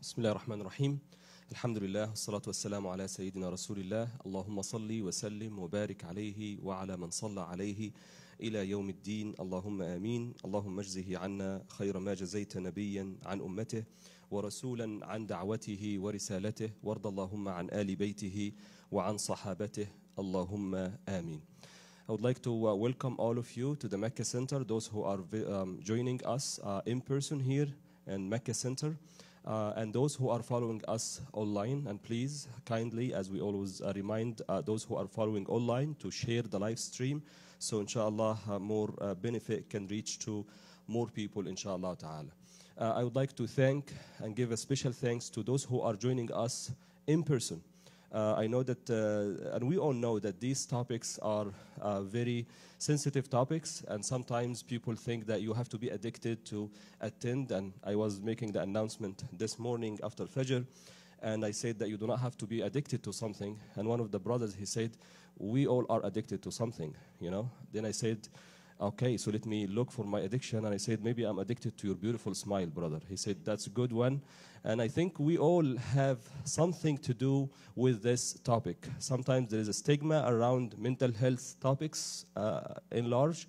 بسم الله الرحمن الرحيم. الحمد لله والصلاة والسلام على سيدنا رسول الله. اللهم صل وسلم وبارك عليه وعلى من صلى عليه إلى يوم الدين. اللهم آمين. اللهم اجزه عنا خير ما جزيت نبيا عن أمته ورسولا عن دعوته ورسالته، وارض اللهم عن آل بيته وعن صحابته. اللهم آمين. I would like to welcome all of you to the Mecca Center, those who are joining us in person here in Mecca Center, and those who are following us online. And please, kindly, as we always remind those who are following online to share the live stream, so inshallah more benefit can reach to more people, inshallah ta'ala. I would like to thank and give a special thanks to those who are joining us in person. I know that, and we all know that these topics are very sensitive topics, and sometimes people think that you have to be addicted to attend. And I was making the announcement this morning after Fajr, and I said that you do not have to be addicted to something. And one of the brothers, he said, we all are addicted to something, you know. Then I said, okay, so let me look for my addiction. And I said, maybe I'm addicted to your beautiful smile, brother. He said, that's a good one. And I think we all have something to do with this topic. Sometimes there is a stigma around mental health topics in large,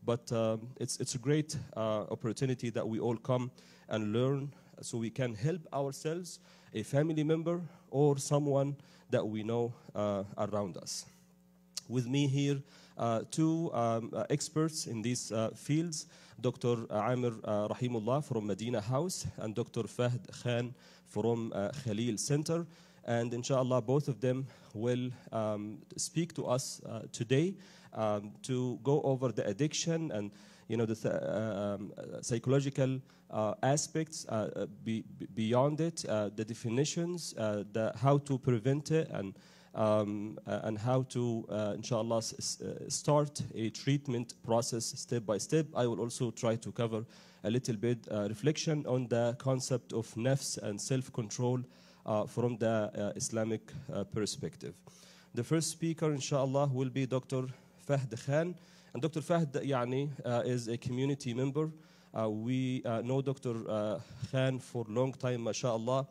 but it's a great opportunity that we all come and learn so we can help ourselves, a family member, or someone that we know around us. With me here, two experts in these fields, Dr. Amir Rahimullah from Medina House and Dr. Fahd Khan from Khalil Center. And inshallah, both of them will speak to us today to go over the addiction and the psychological aspects beyond it, the definitions, how to prevent it, and how to, inshallah, start a treatment process step by step. I will also try to cover a little bit reflection on the concept of nafs and self-control from the Islamic perspective. The first speaker, inshallah, will be Dr. Fahd Khan. And Dr. Fahd is a community member. We know Dr. Khan for a long time, mashallah.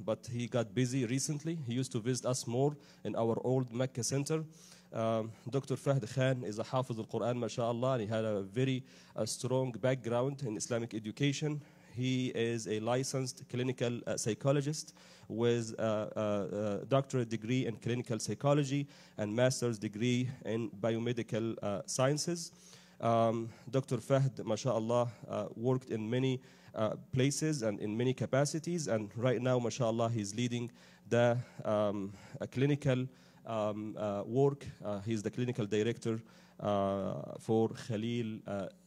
But he got busy recently. He used to visit us more in our old Mecca Center. Dr. Fahd Khan is a Hafiz al-Quran, mashallah, and he had a very strong background in Islamic education. He is a licensed clinical psychologist with a doctorate degree in clinical psychology and master's degree in biomedical sciences. Dr. Fahd, mashallah, worked in many places and in many capacities, and right now, mashallah, he's leading the clinical work. He's the clinical director for Khalil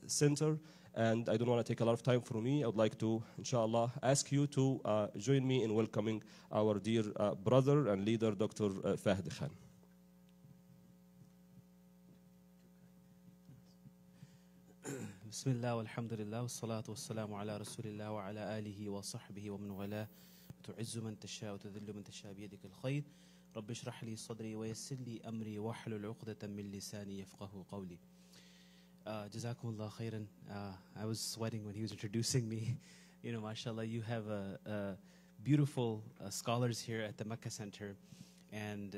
Center, and I don't want to take a lot of time from me. I would like to, inshallah, ask you to join me in welcoming our dear brother and leader, Dr. Fahd Khan. بسم الله والحمد لله والصلاة والسلام على رسول الله وعلى آله وصحبه ومن والاه. تعز من تشاء وتذل من تشاء بيدك الخير. رب اشرح لي صدري ويسر لي أمري واحلل عقدة من لساني يفقهوا قولي. جزاكم الله خيرا. I was sweating when he was introducing me. You know, mashallah, you have beautiful scholars here at the Mecca Center. And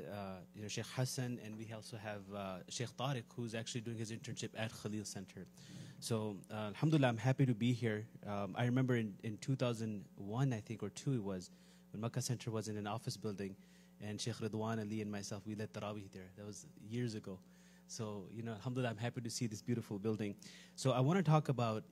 Sheikh Hassan, and we also have Sheikh Tariq, who's actually doing his internship at Khalil Center. So, alhamdulillah, I'm happy to be here. I remember in 2001, I think, or 2 it was, when Makkah Center was in an office building, and Sheikh Ridwan Ali and myself, we led Tarawih there. That was years ago. So, alhamdulillah, I'm happy to see this beautiful building. So I want to talk about,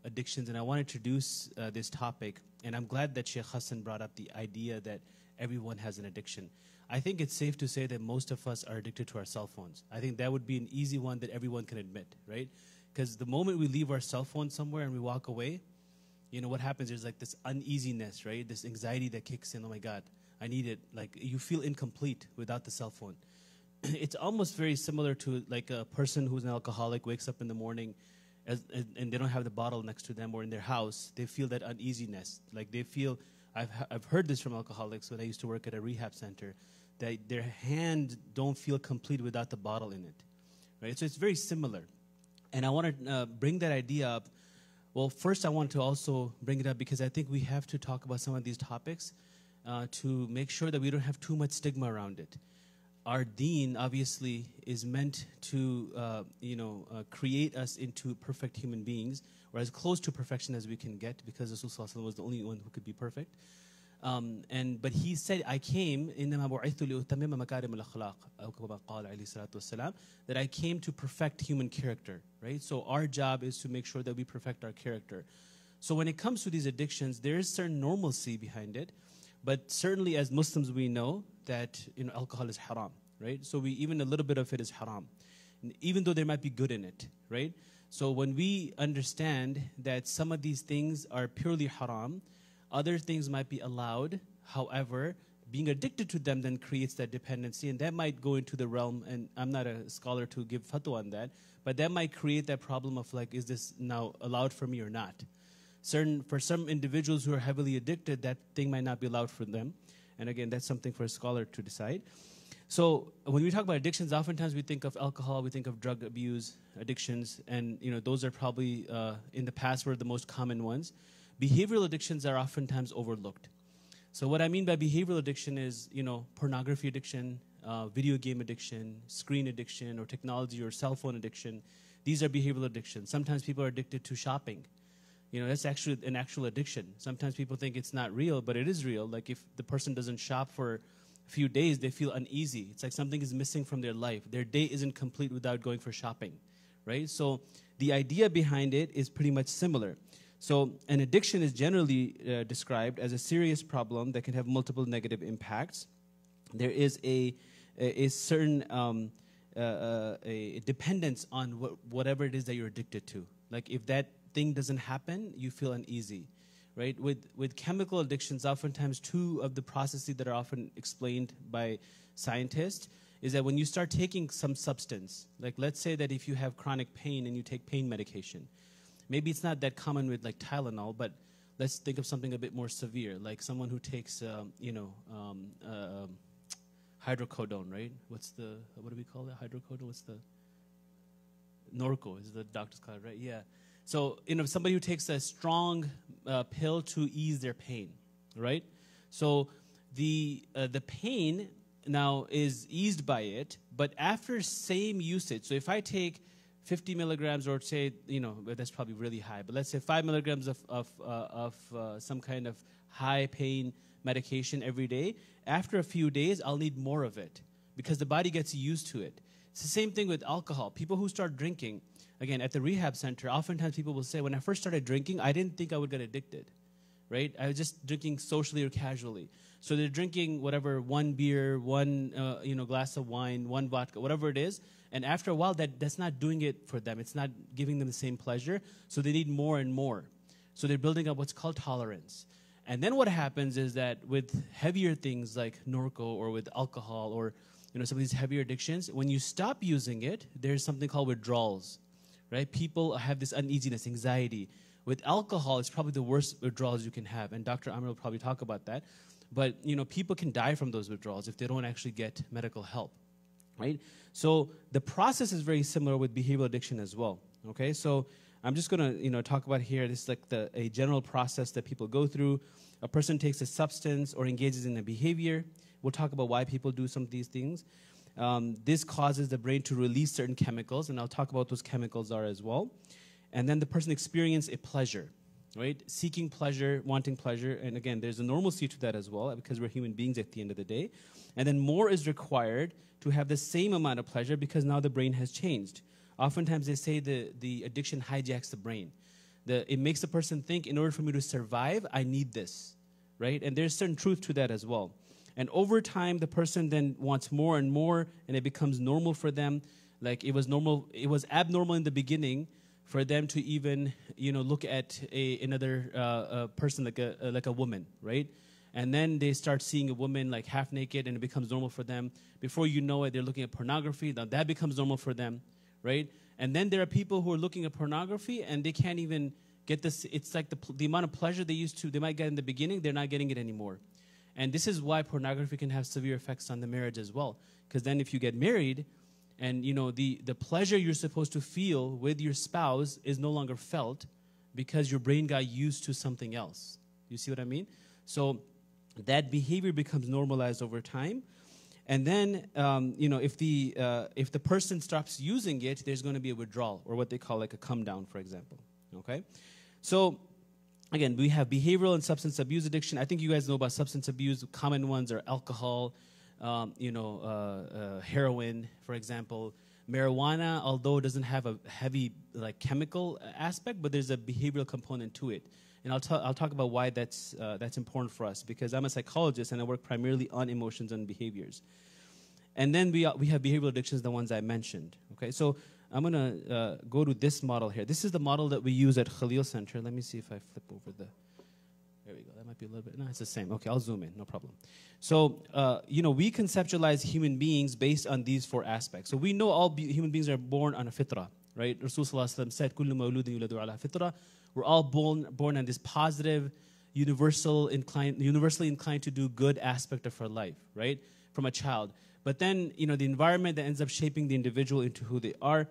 addictions, and I want to introduce this topic. And I'm glad that Sheikh Hassan brought up the idea that everyone has an addiction. I think it's safe to say that most of us are addicted to our cell phones. I think that would be an easy one that everyone can admit, right? Because the moment we leave our cell phone somewhere and we walk away, what happens? There's like this uneasiness, right? This anxiety that kicks in. Oh my God, I need it. Like you feel incomplete without the cell phone. It's almost very similar to like a person who's an alcoholic wakes up in the morning and they don't have the bottle next to them or in their house. They feel that uneasiness. Like they feel, I've heard this from alcoholics when I used to work at a rehab center, that their hand don't feel complete without the bottle in it, right? So it's very similar. And I want to bring that idea up Well, first I want to also bring it up because I think we have to talk about some of these topics to make sure that we don't have too much stigma around it. Our deen, obviously, is meant to, create us into perfect human beings, or as close to perfection as we can get, because Rasulullah was the only one who could be perfect. But he said, I came, that I came to perfect human character, right? So our job is to make sure that we perfect our character. So when it comes to these addictions, there is certain normalcy behind it, but certainly as Muslims we know that alcohol is haram, right? So even a little bit of it is haram, even though there might be good in it, right? So when we understand that some of these things are purely haram, other things might be allowed. However, being addicted to them then creates that dependency, and that might go into the realm, and I'm not a scholar to give fatwa on that, but that might create that problem of like, is this now allowed for me or not? For some individuals who are heavily addicted, that thing might not be allowed for them. And again, that's something for a scholar to decide. So when we talk about addictions, oftentimes we think of alcohol, we think of drug abuse, addictions, and those are probably in the past were the most common ones. Behavioral addictions are oftentimes overlooked. So what I mean by behavioral addiction is, pornography addiction, video game addiction, screen addiction, or technology or cell phone addiction. These are behavioral addictions. Sometimes people are addicted to shopping. That's actually an actual addiction. Sometimes people think it's not real, but it is real. Like if the person doesn't shop for a few days, they feel uneasy. It's like something is missing from their life. Their day isn't complete without going for shopping, right? So the idea behind it is pretty much similar. So an addiction is generally described as a serious problem that can have multiple negative impacts. There is a certain a dependence on whatever it is that you're addicted to. Like if that thing doesn't happen, you feel uneasy, right? With chemical addictions, oftentimes two of the processes that are often explained by scientists is that when you start taking some substance, like let's say that if you have chronic pain and you take pain medication, maybe it's not that common with like Tylenol, but let's think of something a bit more severe, like someone who takes, hydrocodone, right? What do we call it? Hydrocodone? What's the Norco is the doctor's call it, right? Yeah. So, somebody who takes a strong pill to ease their pain, right? So the pain now is eased by it, but after same usage, so if I take 50 milligrams, or say, that's probably really high, but let's say 5 milligrams of some kind of high pain medication every day, after a few days, I'll need more of it because the body gets used to it. It's the same thing with alcohol. People who start drinking, again, at the rehab center, oftentimes people will say, when I first started drinking, I didn't think I would get addicted, right? I was just drinking socially or casually. So they're drinking whatever, one beer, one glass of wine, one vodka, whatever it is. And after a while, that's not doing it for them. It's not giving them the same pleasure. So they need more and more. So they're building up what's called tolerance. And then what happens is that with heavier things like Norco or with alcohol or some of these heavier addictions, when you stop using it, there's something called withdrawals, right? People have this uneasiness, anxiety. With alcohol, it's probably the worst withdrawals you can have. And Dr. Amir will probably talk about that. But, people can die from those withdrawals if they don't actually get medical help, right? So the process is very similar with behavioral addiction as well, okay? So I'm just going to, talk about here, this is like a general process that people go through. A person takes a substance or engages in a behavior. We'll talk about why people do some of these things. This causes the brain to release certain chemicals, and I'll talk about what those chemicals are as well. And then the person experiences a pleasure, right? Seeking pleasure, wanting pleasure. And again, there's a normalcy to that as well because we're human beings at the end of the day. And then more is required to have the same amount of pleasure because now the brain has changed. Oftentimes they say the addiction hijacks the brain. It makes the person think, in order for me to survive, I need this, right? And there's certain truth to that as well. And over time, the person then wants more and more, and it becomes normal for them. Like it was abnormal in the beginning for them to even, look at another person like a woman, right? And then they start seeing a woman like half naked, and it becomes normal for them. Before you know it, they're looking at pornography. Now that becomes normal for them, right? And then there are people who are looking at pornography, and they can't even get this. It's like the amount of pleasure they might get in the beginning, they're not getting it anymore. And this is why pornography can have severe effects on the marriage as well. Because then if you get married, and the pleasure you're supposed to feel with your spouse is no longer felt, because your brain got used to something else. You see what I mean? So that behavior becomes normalized over time. And then, if the person stops using it, there's going to be a withdrawal, or what they call like a come down, for example. Okay? So, again, we have behavioral and substance abuse addiction. I think you guys know about substance abuse. Common ones are alcohol, heroin, for example. Marijuana, although it doesn't have a heavy like chemical aspect, but there's a behavioral component to it. And I'll talk about why that's important for us, because I'm a psychologist and I work primarily on emotions and behaviors. And then we have behavioral addictions, the ones I mentioned. Okay, so I'm going to go to this model here. This is the model that we use at Khalil Center. Let me see if I flip over the... There we go. That might be a little bit... No, it's the same. Okay, I'll zoom in. No problem. So, we conceptualize human beings based on these 4 aspects. So we know all human beings are born on a fitrah, right? Rasul Sallallahu Alaihi Wasallam said, "Kullu mawludin yuladu ala fitrah." We're all born on this positive, universally inclined to do good aspect of our life, right? From a child. But then, the environment that ends up shaping the individual into who they are.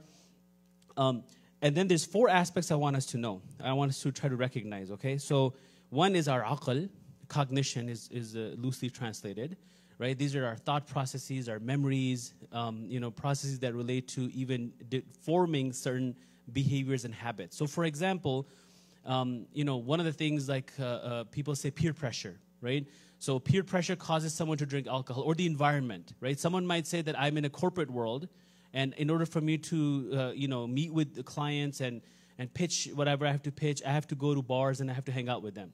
And then there's 4 aspects I want us to know. I want us to try to recognize, okay? So one is our aql. Cognition is loosely translated, right? These are our thought processes, our memories, processes that relate to even forming certain behaviors and habits. So, for example, one of the things like people say peer pressure, right? So peer pressure causes someone to drink alcohol, or the environment, right? Someone might say that I'm in a corporate world, and in order for me to, meet with the clients and pitch whatever I have to pitch, I have to go to bars and I have to hang out with them.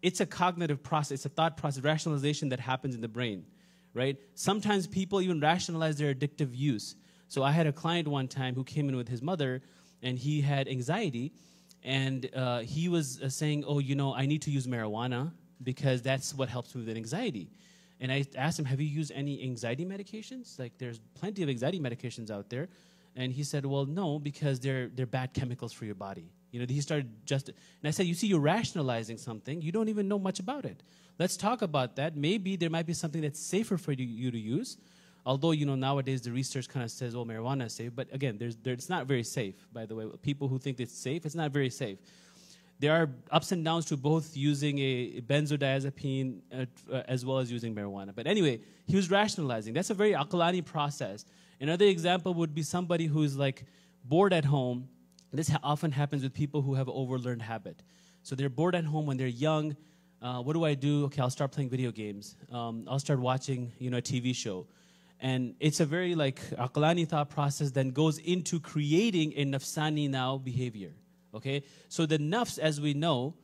It's a cognitive process, it's a thought process, rationalization that happens in the brain, right? Sometimes people even rationalize their addictive use. So I had a client one time who came in with his mother, and he had anxiety, and he was saying, I need to use marijuana because that's what helps me with anxiety. And I asked him, have you used any anxiety medications? Like, there's plenty of anxiety medications out there. And he said, well, no, because they're bad chemicals for your body. He started and I said, you see, you're rationalizing something. You don't even know much about it. Let's talk about that. Maybe there might be something that's safer for you to use. Although, nowadays the research kind of says, marijuana is safe. But again, it's not very safe, by the way. People who think it's safe, it's not very safe. There are ups and downs to both using a benzodiazepine as well as using marijuana. But anyway, he was rationalizing. That's a very aqlani process. Another example would be somebody who's like bored at home. This often happens with people who have an overlearned habit. So they're bored at home when they're young. What do I do? Okay, I'll start playing video games. I'll start watching, a TV show. And it's a very aqlani thought process that goes into creating a nafsani now behavior. Okay? So the nafs, as we know,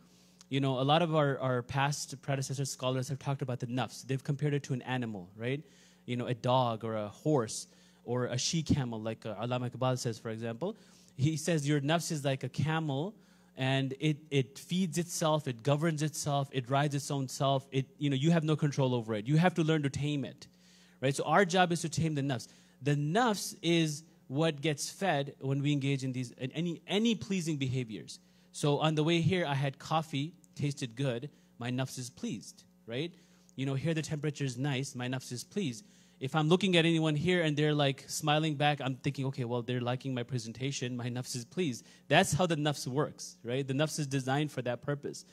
a lot of our past predecessors, scholars have talked about the nafs. They've compared it to an animal, right? A dog or a horse or a she-camel, like Allama Iqbal says, for example. He says your nafs is like a camel, and it feeds itself, it governs itself, it rides its own self. You have no control over it. You have to learn to tame it. Right? So our job is to tame the nafs. The nafs is what gets fed when we engage in these any pleasing behaviors. So on the way here, I had coffee, tasted good, my nafs is pleased, right? Here the temperature is nice, my nafs is pleased. If I'm looking at anyone here and they're smiling back, I'm thinking, okay, well, they're liking my presentation, my nafs is pleased. That's how the nafs works, right? The nafs is designed for that purpose.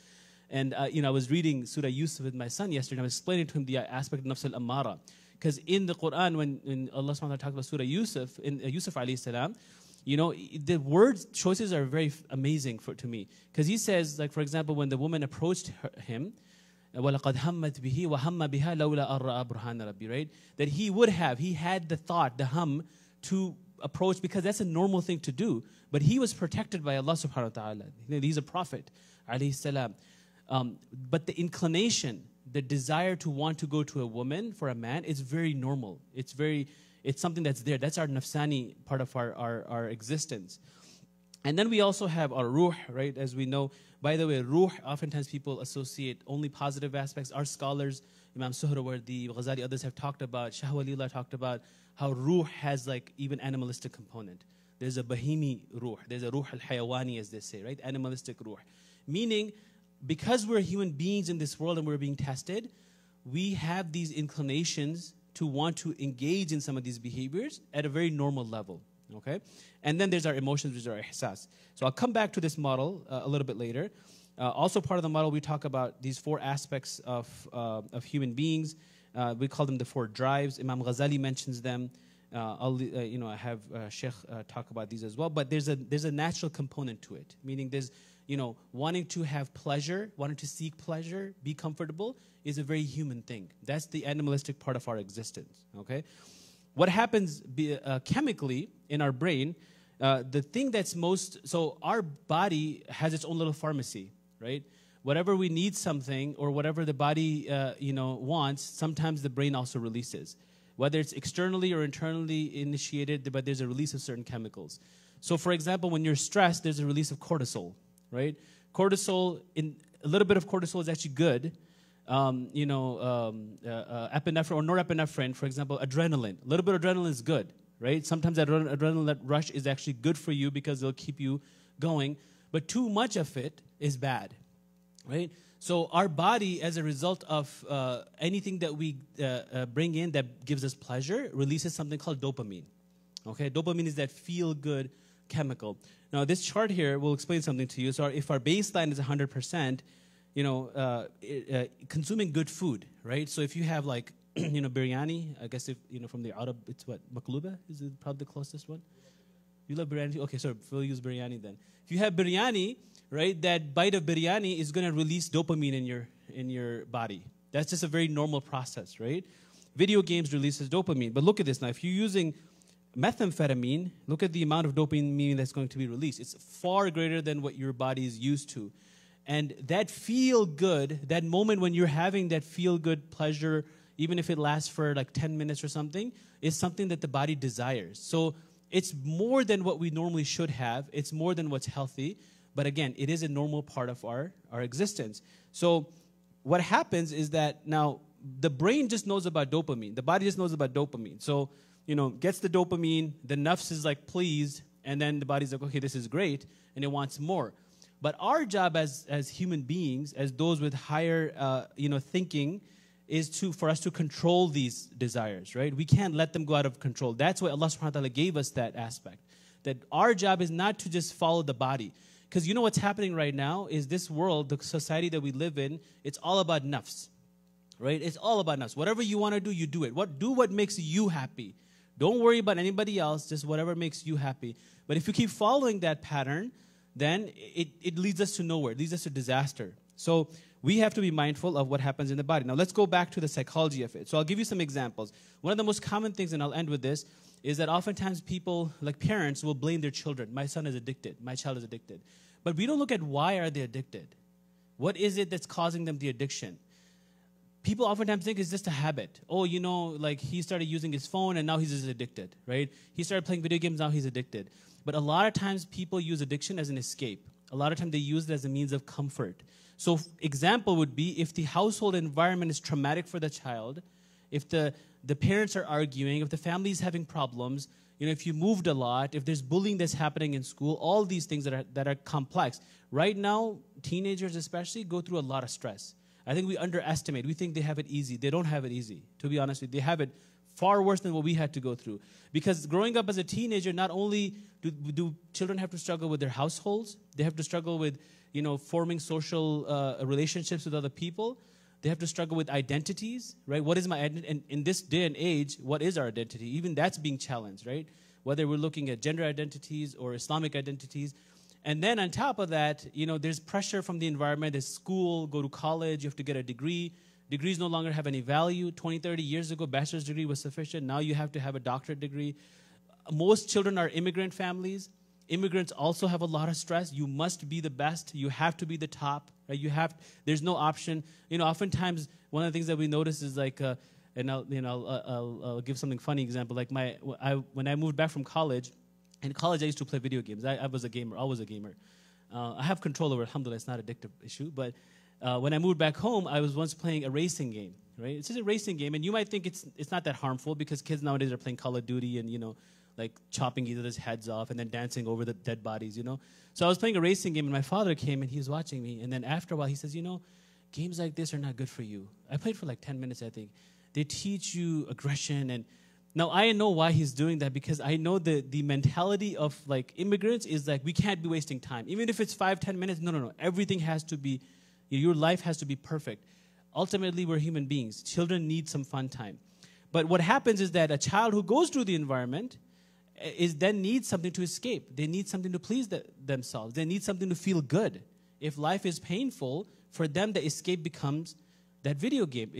And I was reading Surah Yusuf with my son yesterday, and I was explaining to him the aspect of nafs al-ammara. Because in the Quran, when Allah subhanahu wa ta'ala talks about Surah Yusuf, in Yusuf alayhi salam, the word choices are very amazing to me. Because he says, for example, when the woman approached him, وَلَقَدْ هَمَّتْ بِهِ وَهَمَّ بِهَا لَوْلَا أَرَّأَ بُرْهَانَ رَبِّي, right? That he had the thought, the hum, to approach, because that's a normal thing to do. But he was protected by Allah subhanahu wa ta'ala. He's a prophet, alayhi salam. But the inclination, the desire to want to go to a woman for a man is very normal. It's something that's there. That's our nafsani part of our existence. And then we also have our ruh, right? As we know, by the way, ruh, oftentimes people associate only positive aspects. Our scholars, Imam Suhrawardi, Ghazali, others have talked about, Shah Walillah talked about how ruh has even animalistic component. There's a bahimi ruh. There's a ruh al-hayawani, as they say, right? Animalistic ruh. Meaning, because we're human beings in this world and we're being tested, we have these inclinations to want to engage in some of these behaviors at a very normal level, okay? And then there's our emotions, which are our ihsas. So I'll come back to this model a little bit later. Also part of the model, we talk about these 4 aspects of human beings. We call them the 4 drives. Imam Ghazali mentions them. I have Sheikh talk about these as well. But there's a natural component to it, meaning there's, wanting to have pleasure, wanting to seek pleasure, be comfortable is a very human thing. That's the animalistic part of our existence, okay? What happens chemically in our brain, the thing that's so our body has its own little pharmacy, right? Whatever we need something or whatever the body, wants, sometimes the brain also releases. Whether it's externally or internally initiated, but there's a release of certain chemicals. So for example, when you're stressed, there's a release of cortisol, right? Cortisol, a little bit of cortisol is actually good. Epinephrine or norepinephrine, for example, adrenaline. A little bit of adrenaline is good, right? Sometimes that adrenaline rush is actually good for you because it'll keep you going. But too much of it is bad, right? So our body, as a result of anything that we bring in that gives us pleasure, releases something called dopamine. Okay, dopamine is that feel-good chemical. Now, this chart here will explain something to you. So if our baseline is 100%, consuming good food, right? So if you have like, biryani, I guess if, from the Arab, it's what, makluba is it probably the closest one? You love biryani? Okay, so we'll use biryani then. If you have biryani, right, that bite of biryani is going to release dopamine in your body. That's just a very normal process, right? Video games releases dopamine. But look at this now. If you're using methamphetamine, look at the amount of dopamine that's going to be released. It's far greater than what your body is used to. And that feel-good, that moment when you're having that feel-good pleasure, even if it lasts for like 10 minutes or something, is something that the body desires. So it's more than what we normally should have. It's more than what's healthy. But again, it is a normal part of our existence. So what happens is that now the brain just knows about dopamine. The body just knows about dopamine. So, gets the dopamine, the nafs is like pleased, and then the body's like, okay, this is great, and it wants more. But our job as human beings, as those with higher, thinking, is for us to control these desires, right? We can't let them go out of control. That's why Allah subhanahu wa ta'ala gave us that aspect. That our job is not to just follow the body. Because what's happening right now is this world, the society that we live in, it's all about nafs, right? It's all about nafs. Whatever you want to do, you do it. Do what makes you happy. Don't worry about anybody else, just whatever makes you happy. But if you keep following that pattern, then it leads us to nowhere. It leads us to disaster. So we have to be mindful of what happens in the body. Now let's go back to the psychology of it. So I'll give you some examples. One of the most common things, and I'll end with this, is that oftentimes people, like parents, will blame their children. My son is addicted. My child is addicted. But we don't look at why are they addicted. What is it that's causing them the addiction? People oftentimes think it's just a habit. Oh, like he started using his phone and now he's just addicted, right? He started playing video games, now he's addicted. But a lot of times people use addiction as an escape. A lot of times they use it as a means of comfort. So example would be if the household environment is traumatic for the child, if the parents are arguing, if the family is having problems, if you moved a lot, if there's bullying that's happening in school, all these things that are complex. Right now, teenagers especially go through a lot of stress. I think we underestimate. We think they have it easy. They don't have it easy, to be honest with you. They have it far worse than what we had to go through. Because growing up as a teenager, not only do children have to struggle with their households, they have to struggle with, forming social relationships with other people. They have to struggle with identities, right? What is my identity? And in this day and age, what is our identity? Even that's being challenged, right? Whether we're looking at gender identities or Islamic identities. And then on top of that, there's pressure from the environment. There's school, go to college, you have to get a degree. Degrees no longer have any value. 20, 30 years ago, bachelor's degree was sufficient. Now you have to have a doctorate degree. Most children are immigrant families. Immigrants also have a lot of stress. You must be the best. You have to be the top. Right? There's no option. Oftentimes, one of the things that we notice is like, and I'll give something funny example. Like when I moved back from college, in college I used to play video games. I was a gamer, always a gamer. I have control over it. Alhamdulillah, it's not an addictive issue. But when I moved back home, I was once playing a racing game. Right? It's just a racing game, and you might think it's not that harmful because kids nowadays are playing Call of Duty and like chopping each other's heads off and then dancing over the dead bodies. So I was playing a racing game, and my father came and he was watching me, and then after a while he says, games like this are not good for you. I played for like 10 minutes, I think. They teach you aggression, and Now, I know why he's doing that, because I know the mentality of like immigrants is like, we can't be wasting time. Even if it's 5-10 minutes, no. Everything has to be, your life has to be perfect. Ultimately, we're human beings. Children need some fun time. But what happens is that a child who goes through the environment then needs something to escape. They need something to please themselves. They need something to feel good. If life is painful, for them the escape becomes that video game.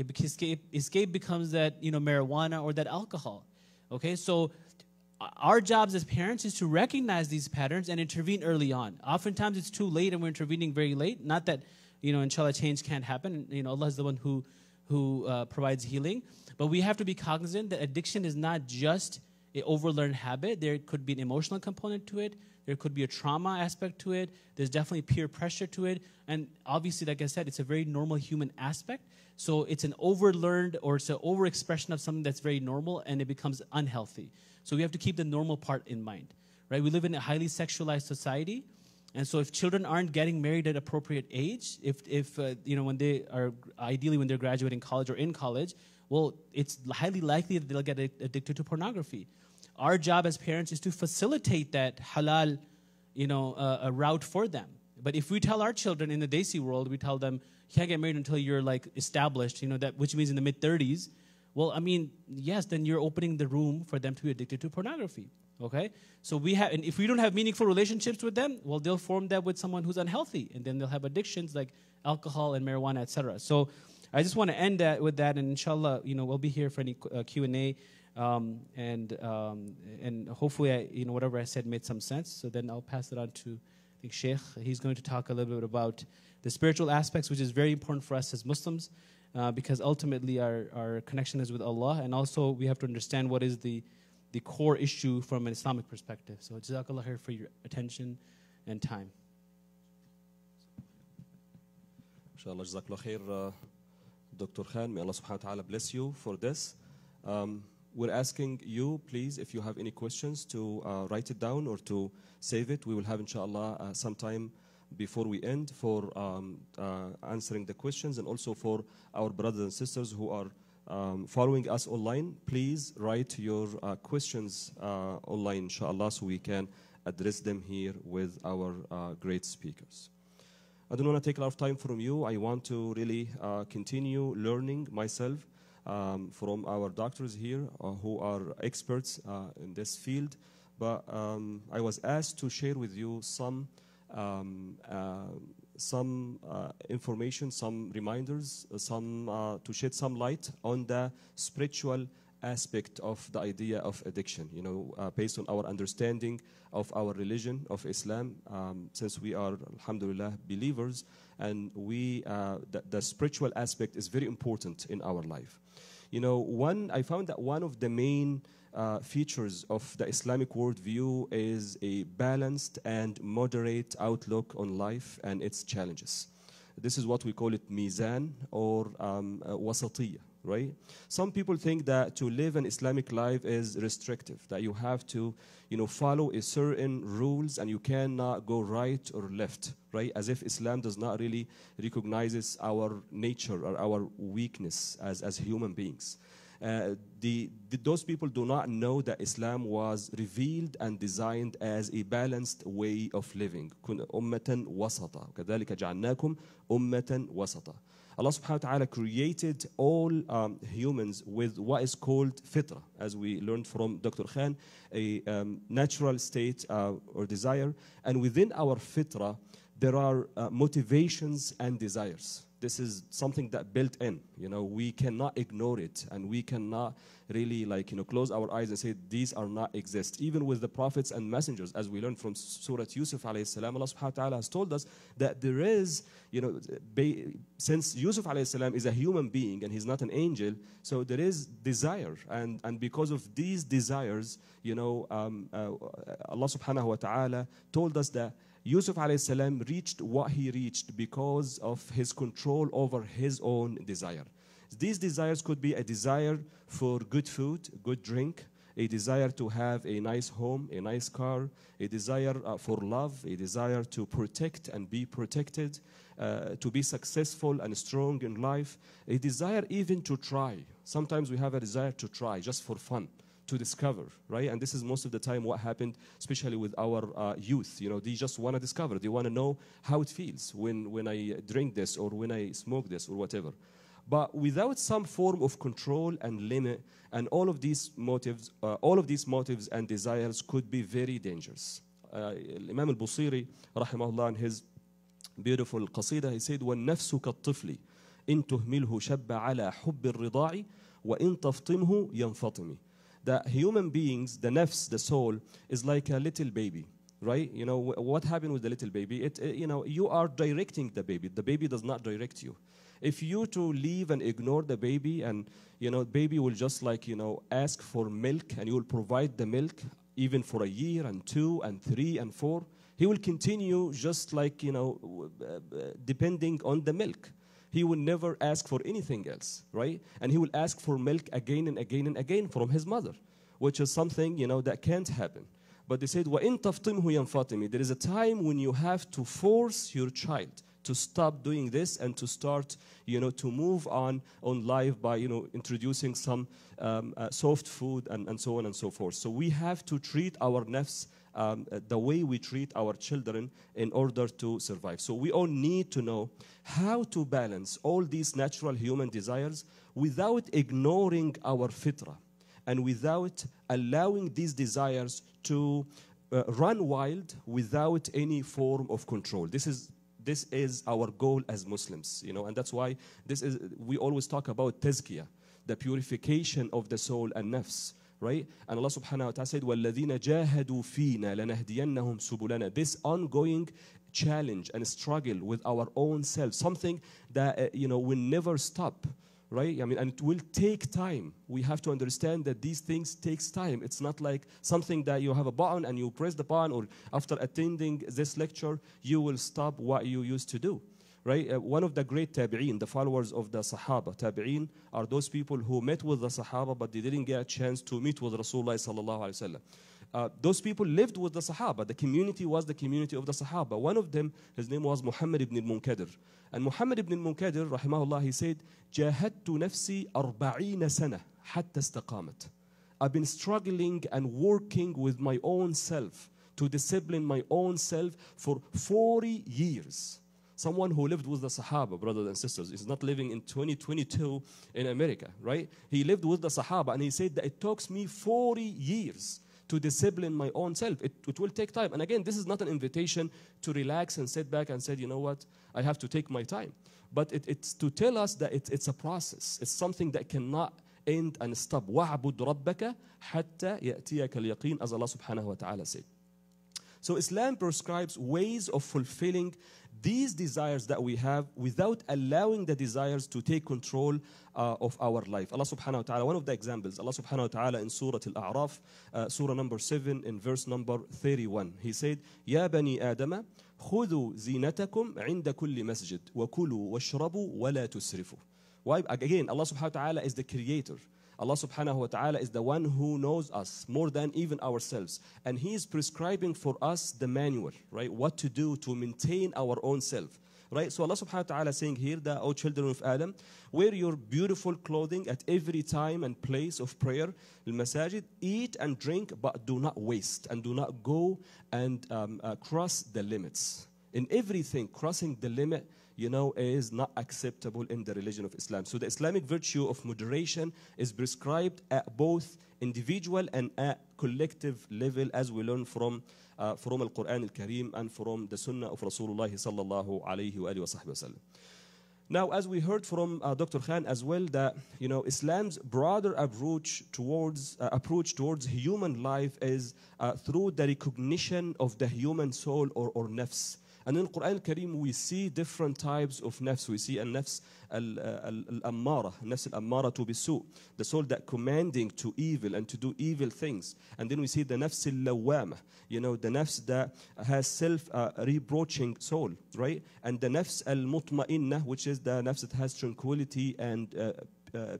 Escape becomes that, marijuana or that alcohol. Okay, so our jobs as parents is to recognize these patterns and intervene early on. Oftentimes it's too late and we're intervening very late. Not that, inshallah, change can't happen. Allah is the one who provides healing. But we have to be cognizant that addiction is not just an overlearned habit. There could be an emotional component to it. There could be a trauma aspect to it. There's definitely peer pressure to it. And obviously, like I said, it's a very normal human aspect. So it's an overlearned, or it's an overexpression of something that's very normal, and it becomes unhealthy. So we have to keep the normal part in mind, right? We live in a highly sexualized society. And so if children aren't getting married at appropriate age, if when they are, ideally when they're graduating college or in college, well, it's highly likely that they'll get addicted to pornography. Our job as parents is to facilitate that halal, a route for them. But if we tell our children in the Desi world, we tell them, you can't get married until you're like established, that, which means in the mid-30s. Well, I mean, yes, then you're opening the room for them to be addicted to pornography. Okay? So and if we don't have meaningful relationships with them, well, they'll form that with someone who's unhealthy, and then they'll have addictions like alcohol and marijuana, etc. So I just want to end with that, and inshallah, we'll be here for any Q&A, and hopefully, whatever I said made some sense. So then I'll pass it on to, I think, Sheikh. He's going to talk a little bit about the spiritual aspects, which is very important for us as Muslims, because ultimately our connection is with Allah, and also we have to understand what is the core issue from an Islamic perspective. So jazakallah khair for your attention and time. Inshallah, jazakallah khair, Dr. Khan. May Allah subhanahu wa ta'ala bless you for this. We're asking you, please, if you have any questions, to write it down or to save it. We will have, inshallah, some time before we end for answering the questions, and also for our brothers and sisters who are following us online. Please write your questions online, inshallah, so we can address them here with our great speakers. I don't want to take a lot of time from you. I want to really continue learning myself from our doctors here who are experts in this field. But I was asked to share with you some information, some reminders, to shed some light on the spiritual aspect of the idea of addiction, based on our understanding of our religion, of Islam, since we are, alhamdulillah, believers, and the spiritual aspect is very important in our life. I found that one of the main features of the Islamic worldview is a balanced and moderate outlook on life and its challenges. This is what we call it mizan, or wasatiyya, right? Some people think that to live an Islamic life is restrictive, that you have to, follow a certain rules and you cannot go right or left, right? As if Islam does not really recognizes our nature or our weakness as human beings. Those people do not know that Islam was revealed and designed as a balanced way of living. أُمَّةً وَسَطًا كَذَلِكَ جَعَلْنَاكُمْ أُمَّةً وَسَطًا. Allah subhanahu wa ta'ala created all humans with what is called fitra, as we learned from Dr. Khan, a natural state or desire. And within our fitra, there are motivations and desires. This is something that built in, we cannot ignore it, and we cannot really close our eyes and say these are not exist. Even with the prophets and messengers, as we learned from Surah Yusuf alayhi salam, Allah subhanahu wa ta'ala has told us that there is, since Yusuf alayhi salam is a human being and he's not an angel, so there is desire, and because of these desires, Allah subhanahu wa ta'ala told us that Yusuf alayhi salam reached what he reached because of his control over his own desire. These desires could be a desire for good food, good drink, a desire to have a nice home, a nice car, a desire for love, a desire to protect and be protected, to be successful and strong in life, a desire even to try. Sometimes we have a desire to try just for fun, to discover, right? And this is most of the time what happened, especially with our youth. You know, they just want to discover. They want to know how it feels when I drink this or when I smoke this or whatever. But without some form of control and limit, and all of these motives and desires could be very dangerous. Imam al-Busiri, rahimahullah, in his beautiful qasida, he said, وَالنَّفْسُ كَالطِّفْلِ إِن تُهْمِلْهُ شَبَّ عَلَى حُبِّ الرِّضَاعِ وَإِن تَفْطِمْهُ يَنْفَطِمِ. That human beings, the nafs, the soul, is like a little baby, right? You know, what happened with the little baby? You know, you are directing the baby. The baby does not direct you. If you to leave and ignore the baby, and, you know, baby will just like, you know, ask for milk, and you will provide the milk even for a year and 2 and 3 and 4, he will continue just like, you know, depending on the milk. He will never ask for anything else, right? And he will ask for milk again and again and again from his mother, which is something, you know, that can't happen. But they said, وَإِن تَفْطِمْهُ يَنْفَطِمِ. There is a time when you have to force your child to stop doing this and to start, you know, to move on life by, you know, introducing some soft food and so on and so forth. So we have to treat our nafs the way we treat our children in order to survive. So we all need to know how to balance all these natural human desires without ignoring our fitrah and without allowing these desires to run wild without any form of control. This is our goal as Muslims, you know, and that's why we always talk about tazkiyah, the purification of the soul and nafs, right? And Allah subhanahu wa ta'ala said, وَالَّذِينَ جَاهَدُوا فِينَا لَنَهْدِيَنَّهُمْ سُبُلَنَا. This ongoing challenge and struggle with our own self, something that, you know, will never stop, right? I mean, and it will take time. We have to understand that these things takes time. It's not like something that you have a button and you press the button, or after attending this lecture, you will stop what you used to do. Right? One of the great tabi'een, the followers of the Sahaba, tabi'een are those people who met with the Sahaba, but they didn't get a chance to meet with Rasulullah sallallahu alaihi wasallam. Those people lived with the Sahaba. The community was the community of the Sahaba. One of them, his name was Muhammad ibn al-Munkadir. And Muhammad ibn al-Munkadir, rahimahullah, he said, جَاهَدْتُ نَفْسِي 40 سَنَةً حَتَّى اسْتَقَامَتْ. I've been struggling and working with my own self to discipline my own self for 40 years. Someone who lived with the Sahaba, brothers and sisters, is not living in 2022 in America, right? He lived with the Sahaba, and he said that it takes me 40 years to discipline my own self. It will take time. And again, this is not an invitation to relax and sit back and say, you know what, I have to take my time. But it's to tell us that it's a process. It's something that cannot end and stop. وَعْبُدْ رَبَّكَ حَتَّى يَأْتِيَكَ الْيَقِينَ, as Allah subhanahu wa ta'ala said. So Islam prescribes ways of fulfilling these desires that we have without allowing the desires to take control of our life. Allah subhanahu wa ta'ala, one of the examples, Allah subhanahu wa ta'ala in Surah Al-A'raf, Surah number 7, in verse number 31, He said, يَا بَنِي آدَمَ خُذُوا زِينَتَكُمْ عِنْدَ كُلِّ مَسْجِدٍ وَكُلُوا وَاشْرَبُوا وَلَا تُسْرِفُوا. Why? Again, Allah subhanahu wa ta'ala is the creator. Allah subhanahu wa ta'ala is the one who knows us more than even ourselves. And He is prescribing for us the manual, right? What to do to maintain our own self, right? So Allah subhanahu wa ta'ala is saying here that, O children of Adam, wear your beautiful clothing at every time and place of prayer, al-masajid, eat and drink, but do not waste and do not go and cross the limits. In everything, crossing the limit, you know, is not acceptable in the religion of Islam. So the Islamic virtue of moderation is prescribed at both individual and at collective level, as we learn from Al-Quran Al-Kareem and from the Sunnah of Rasulullah sallallahu alayhi wa sallam. Now, as we heard from Dr. Khan as well, that, you know, Islam's broader approach towards human life is through the recognition of the human soul or nafs. And in Quran Al-Kareem, we see different types of nafs. We see a nafs al-ammara, nafs al-ammara to bisu, the soul that commanding to evil and to do evil things. And then we see the nafs al-lawwama, you know, the nafs that has self-reproaching soul, right? And the nafs al-mutma'inna, which is the nafs that has tranquility and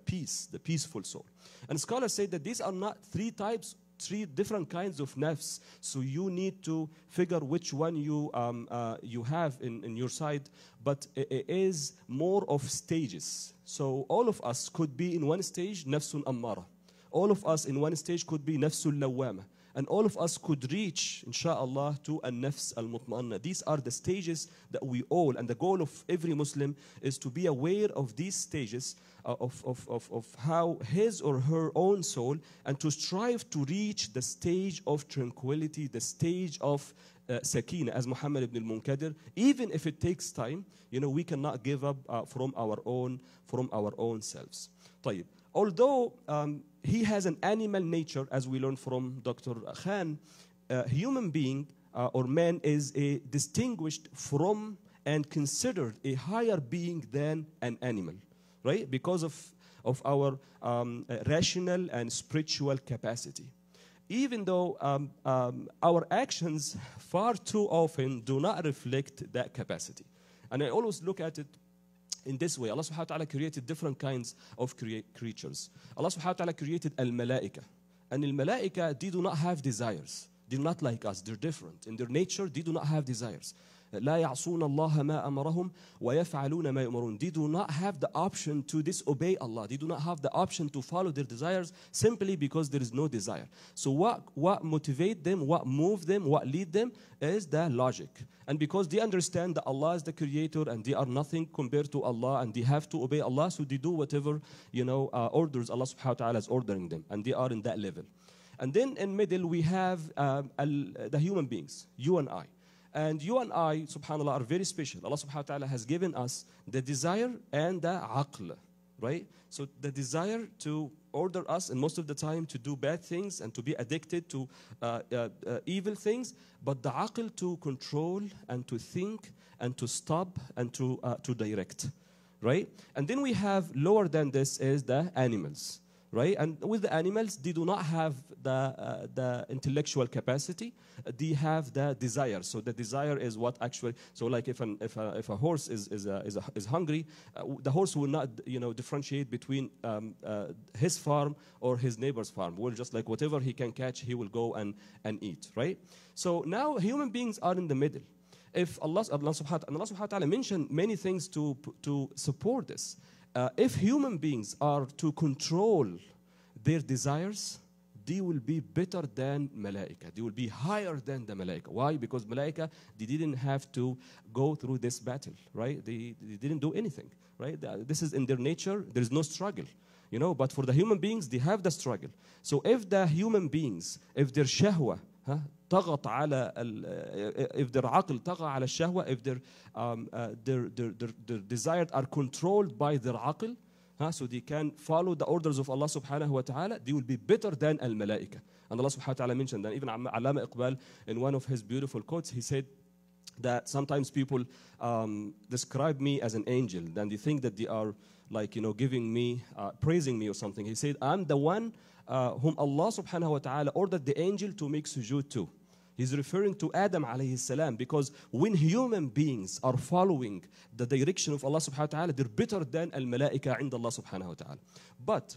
peace, the peaceful soul. And scholars say that these are not three different kinds of nafs, so you need to figure which one you have in your side, but it is more of stages. So all of us could be in one stage, nafsun ammara. all of us in one stage could be nafsul lawwama. And all of us could reach, inshallah, to an-nafs al-mutma'anna. These are the stages that we all, and the goal of every Muslim is to be aware of these stages of how his or her own soul, and to strive to reach the stage of tranquility, the stage of sakina, as Muhammad ibn al-Munkadir. Even if it takes time, we cannot give up from our own selves. طيب. Although he has an animal nature, as we learned from Dr. Khan, human being or man is distinguished from and considered a higher being than an animal, right? Because of our rational and spiritual capacity. Even though our actions far too often do not reflect that capacity. And I always look at it in this way. Allah subhanahu wa ta'ala created different kinds of creatures. Allah subhanahu wa ta'ala created al-malaika. And al-malaika, they do not have desires. They're not like us. They're different. In their nature, they do not have desires. لا يعصون الله ما أمرهم ويفعلون ما يؤمرون. They do not have the option to disobey Allah. They do not have the option to follow their desires simply because there is no desire. So what motivates them, what moves them, what leads them is the logic. And because they understand that Allah is the creator and they are nothing compared to Allah and they have to obey Allah, so they do whatever orders Allah subhanahu wa ta'ala is ordering them, and they are in that level. And then in middle we have the human beings, you and I. And you and I, subhanAllah, are very special. Allah subhanahu wa ta'ala has given us the desire and the aql, right? So the desire to order us, and most of the time to do bad things and to be addicted to evil things, but the aql to control and to think and to stop and to direct, right? And then we have lower than this is the animals, right? And with the animals, they do not have the intellectual capacity. They have the desire. So the desire is what actually. So like if a horse is hungry, the horse will not differentiate between his farm or his neighbor's farm. Well, just like whatever he can catch, he will go and eat, right? So now human beings are in the middle. If Allah subhanahu wa ta'ala mentioned many things to support this. If human beings are to control their desires, they will be better than malaika. They will be higher than the malaika. Why? Because malaika, they didn't have to go through this battle, right? They didn't do anything, right? This is in their nature. There is no struggle, But for the human beings, they have the struggle. So if the human beings, if their shahwa, طغت على if their عقل طغى على الشهوة, if their desires are controlled by their عقل, so they can follow the orders of Allah subhanahu wa ta'ala, they will be better than al-malaika. And Allah subhanahu wa ta'ala mentioned that. Even Allama Iqbal, in one of his beautiful quotes, he said that sometimes people describe me as an angel, then they think that they are giving me, praising me or something. He said, I'm the one whom Allah subhanahu wa ta'ala ordered the angel to make sujood to. He's referring to Adam alayhi salam, because when human beings are following the direction of Allah subhanahu wa ta'ala, they're better than al-malaika inda Allah subhanahu wa ta'ala. But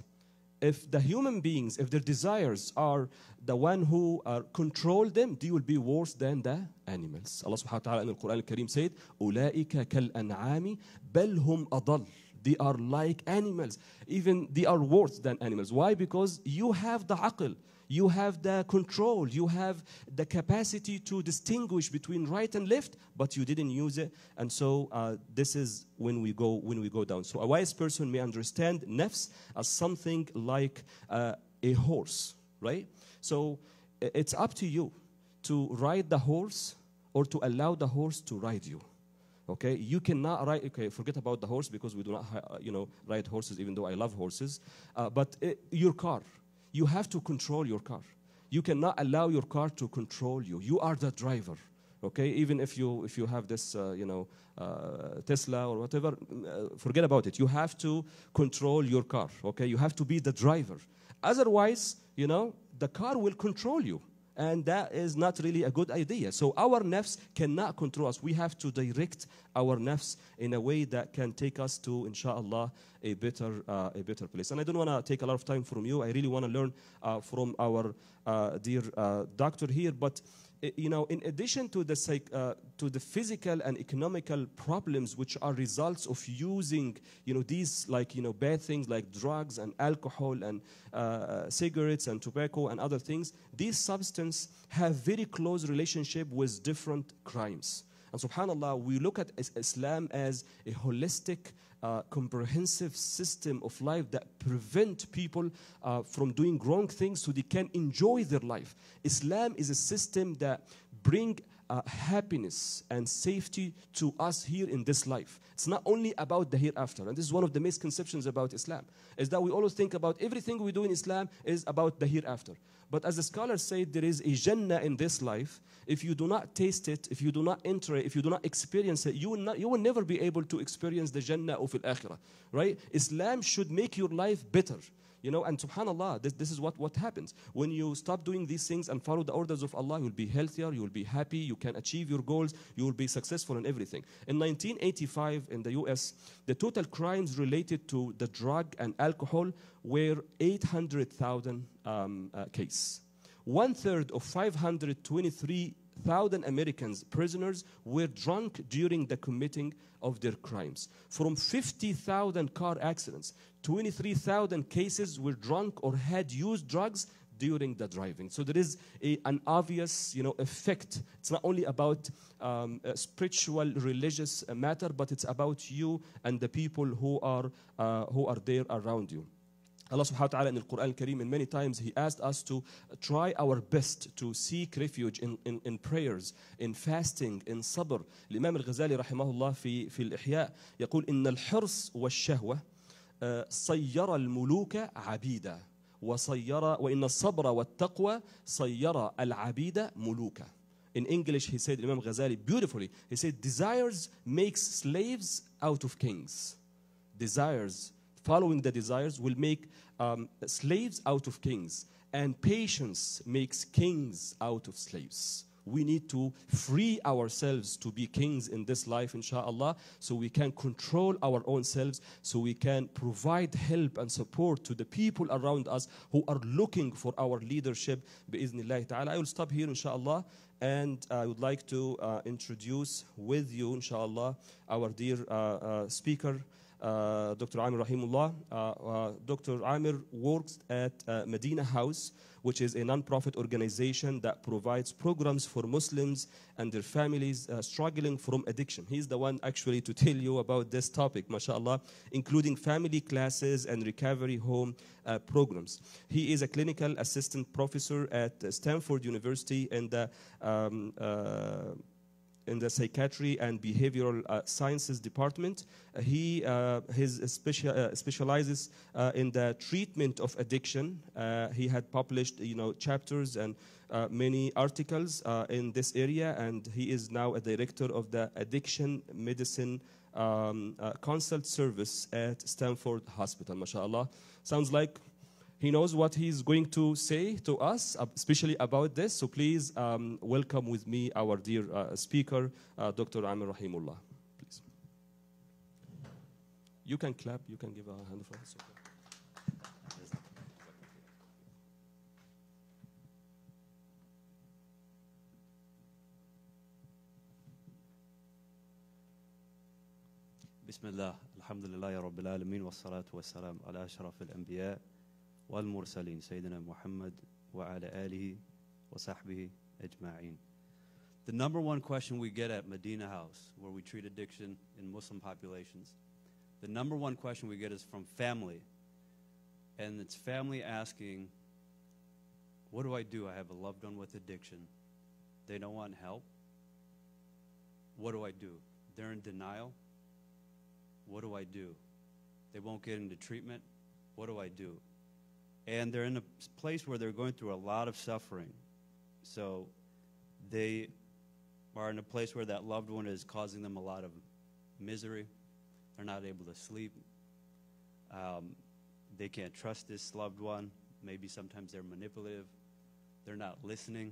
if the human beings, if their desires are the one who control them, they will be worse than the animals. Allah subhanahu wa ta'ala in the Quran al-Kareem said, أُولَٰئِكَ كَالْأَنْعَامِ بَلْ هُمْ أَضَلُّ. They are like animals. Even they are worse than animals. Why? Because you have the aql. You have the control. You have the capacity to distinguish between right and left, but you didn't use it. And so this is when we go down. So a wise person may understand nafs as something like a horse, right? So it's up to you to ride the horse or to allow the horse to ride you. Okay, you cannot ride. Okay, forget about the horse because we do not, ride horses. Even though I love horses, but your car, you have to control your car. You cannot allow your car to control you. You are the driver. Okay, even if you have this, Tesla or whatever, forget about it. You have to control your car. Okay, you have to be the driver. Otherwise, the car will control you. And that is not really a good idea. So our nafs cannot control us. We have to direct our nafs in a way that can take us to, inshallah, a better place. And I don't want to take a lot of time from you. I really want to learn from our dear doctor here. But in addition to the physical and economical problems which are results of using, these bad things like drugs and alcohol and cigarettes and tobacco and other things, these substances have very close relationship with different crimes. And subhanAllah, we look at Islam as a holistic, comprehensive system of life that prevent people from doing wrong things so they can enjoy their life. Islam is a system that bring happiness and safety to us here in this life. It's not only about the hereafter. And this is one of the misconceptions about Islam, is that we always think about everything we do in Islam is about the hereafter. But as the scholars say, there is a Jannah in this life. If you do not taste it, if you do not enter it, if you do not experience it, you will never be able to experience the Jannah of al-Akhirah, right? Islam should make your life better. And subhanAllah, this is what happens. When you stop doing these things and follow the orders of Allah, you'll be healthier, you'll be happy, you can achieve your goals, you will be successful in everything. In 1985 in the US, the total crimes related to the drug and alcohol were 800,000 cases. 1/3 of 523,000 Americans, prisoners, were drunk during the committing of their crimes. From 50,000 car accidents, 23,000 cases were drunk or had used drugs during the driving. So there is an obvious, effect. It's not only about spiritual, religious matter, but it's about you and the people who are there around you. Allah subhanahu wa ta'ala in the Quran al-Kareem, and many times He asked us to try our best to seek refuge in prayers, in fasting, in sabr. الإمام الغزالي رحمه الله في الإحياء يقول إن الحرص والشهوة صير الملوك عبيدا وإن الصبر والتقوى صير العبيد ملوكا. In English, he said, Imam Ghazali, beautifully, he said, desires makes slaves out of kings. Following the desires will make slaves out of kings. And patience makes kings out of slaves. We need to free ourselves to be kings in this life, inshallah, so we can control our own selves, so we can provide help and support to the people around us who are looking for our leadership, bi'iznillahi ta'ala. I will stop here, inshallah, and I would like to introduce with you, inshallah, our dear speaker, Dr. Amir Rahimullah. Dr. Amir works at Medina House, which is a non-profit organization that provides programs for Muslims and their families struggling from addiction. He's the one actually to tell you about this topic, mashallah, including family classes and recovery home programs. He is a clinical assistant professor at Stanford University in the Psychiatry and Behavioral Sciences Department. He specializes in the treatment of addiction. He had published, chapters and many articles in this area, and he is now a director of the Addiction Medicine Consult Service at Stanford Hospital. MashaAllah. Sounds like he knows what he's going to say to us, especially about this. So please welcome with me our dear speaker, Dr. Amir Rahimullah. Please. You can clap. You can give a hand for us. بسم الله الحمد لله رب العالمين والصلاة والسلام على أشرف الأنبياء والمرسلين سيدنا محمد وعلى آله وصحبه أجمعين. The number one question we get at Medina House, where we treat addiction in Muslim populations, the number one question we get is from family. And it's family asking, what do I do? I have a loved one with addiction. They don't want help. What do I do? They're in denial. What do I do? They won't get into treatment. What do I do? And they're in a place where they're going through a lot of suffering. So they are in a place where that loved one is causing them a lot of misery. They're not able to sleep. They can't trust this loved one. Maybe sometimes they're manipulative. They're not listening.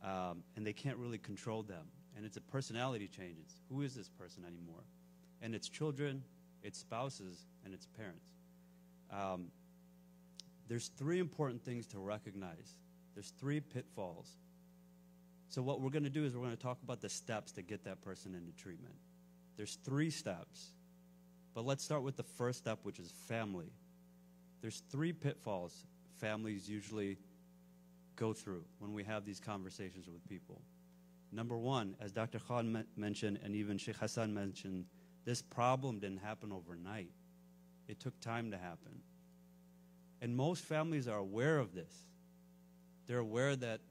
And they can't really control them. And it's a personality changes. Who is this person anymore? And it's children, it's spouses, and it's parents. There's three important things to recognize. There's three pitfalls So what we're going to do is we're going to talk about the steps to get that person into treatment. There's 3 steps. But let's start with the first step, which is family. There's 3 pitfalls families usually go through when we have these conversations with people. Number 1, as Dr. Khan mentioned, and even Sheikh Hassan mentioned, this problem didn't happen overnight. It took time to happen. And most families are aware of this. They're aware that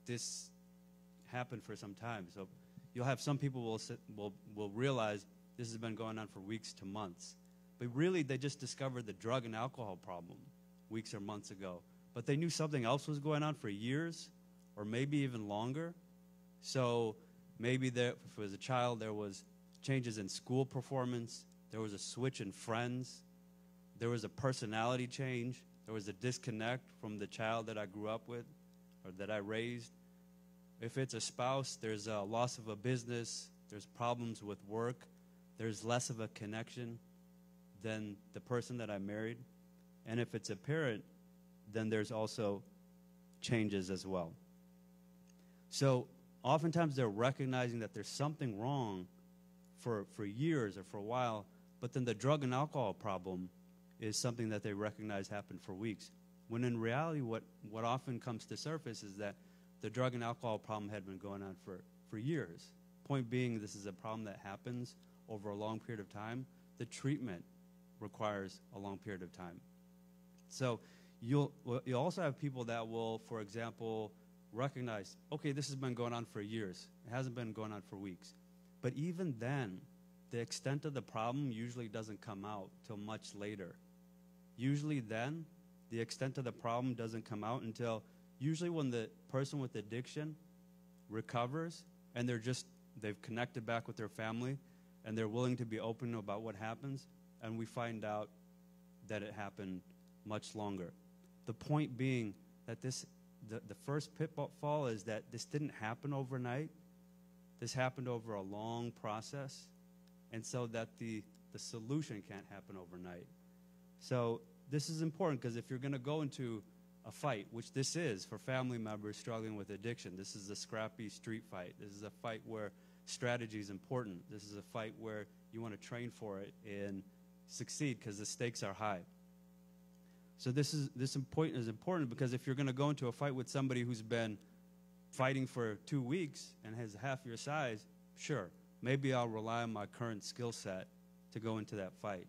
this happened for some time. So you'll have some people will realize this has been going on for weeks to months. But really, they just discovered the drug and alcohol problem weeks or months ago. But they knew something else was going on for years or maybe even longer. So maybe if it was a child, there was changes in school performance. There was a switch in friends. There was a personality change. There was a disconnect from the child that I grew up with or that I raised. If it's a spouse, there's a loss of a business. There's problems with work. There's less of a connection than the person that I married. And if it's a parent, then there's also changes as well. So oftentimes they're recognizing that there's something wrong for years or for a while, but then the drug and alcohol problem is something that they recognize happened for weeks. When in reality, what often comes to surface is that the drug and alcohol problem had been going on for years. Point being, this is a problem that happens over a long period of time. The treatment requires a long period of time. So you'll also have people that will, for example, recognize, okay, this has been going on for years. It hasn't been going on for weeks. But even then, the extent of the problem usually doesn't come out till much later. Usually then, the extent of the problem doesn't come out until usually when the person with addiction recovers and they've connected back with their family and they're willing to be open about what happens, and we find out that it happened much longer. The point being that the first pitfall is that this didn't happen overnight. This happened over a long process, and so that the solution can't happen overnight. So this is important because if you're going to go into a fight, which this is for family members struggling with addiction, this is a scrappy street fight. This is a fight where strategy is important. This is a fight where you want to train for it and succeed because the stakes are high. So this point is important because if you're going to go into a fight with somebody who's been fighting for 2 weeks and has half your size, sure, maybe I'll rely on my current skill set to go into that fight.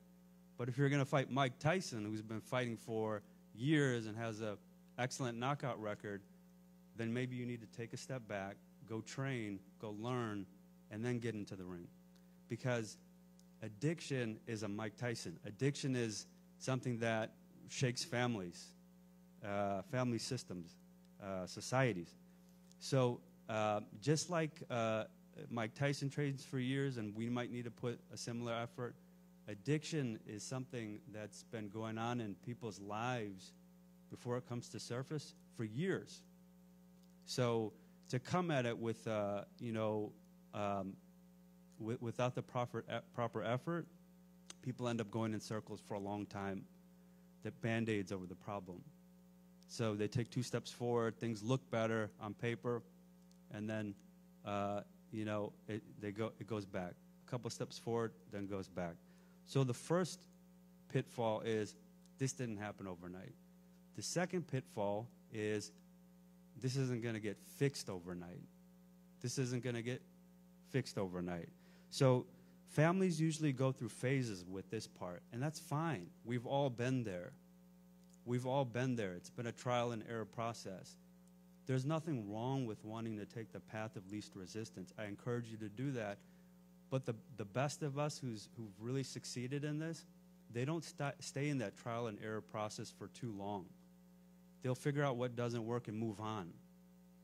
But if you're going to fight Mike Tyson, who's been fighting for years and has an excellent knockout record, then maybe you need to take a step back, go train, go learn, and then get into the ring. Because addiction is a Mike Tyson. Addiction is something that shakes families, family systems, societies. So just like Mike Tyson trains for years and we might need to put a similar effort, addiction is something that's been going on in people's lives before it comes to surface for years. So to come at it with, without the proper effort, people end up going in circles for a long time. That Band-Aids over the problem. So they take 2 steps forward, things look better on paper, and then, it goes back. A couple steps forward, then goes back. So the first pitfall is this didn't happen overnight. The second pitfall is this isn't going to get fixed overnight. This isn't going to get fixed overnight. So families usually go through phases with this part, and that's fine. We've all been there. We've all been there. It's been a trial and error process. There's nothing wrong with wanting to take the path of least resistance. I encourage you to do that. But the best of us who've really succeeded in this, they don't stay in that trial and error process for too long. They'll figure out what doesn't work and move on.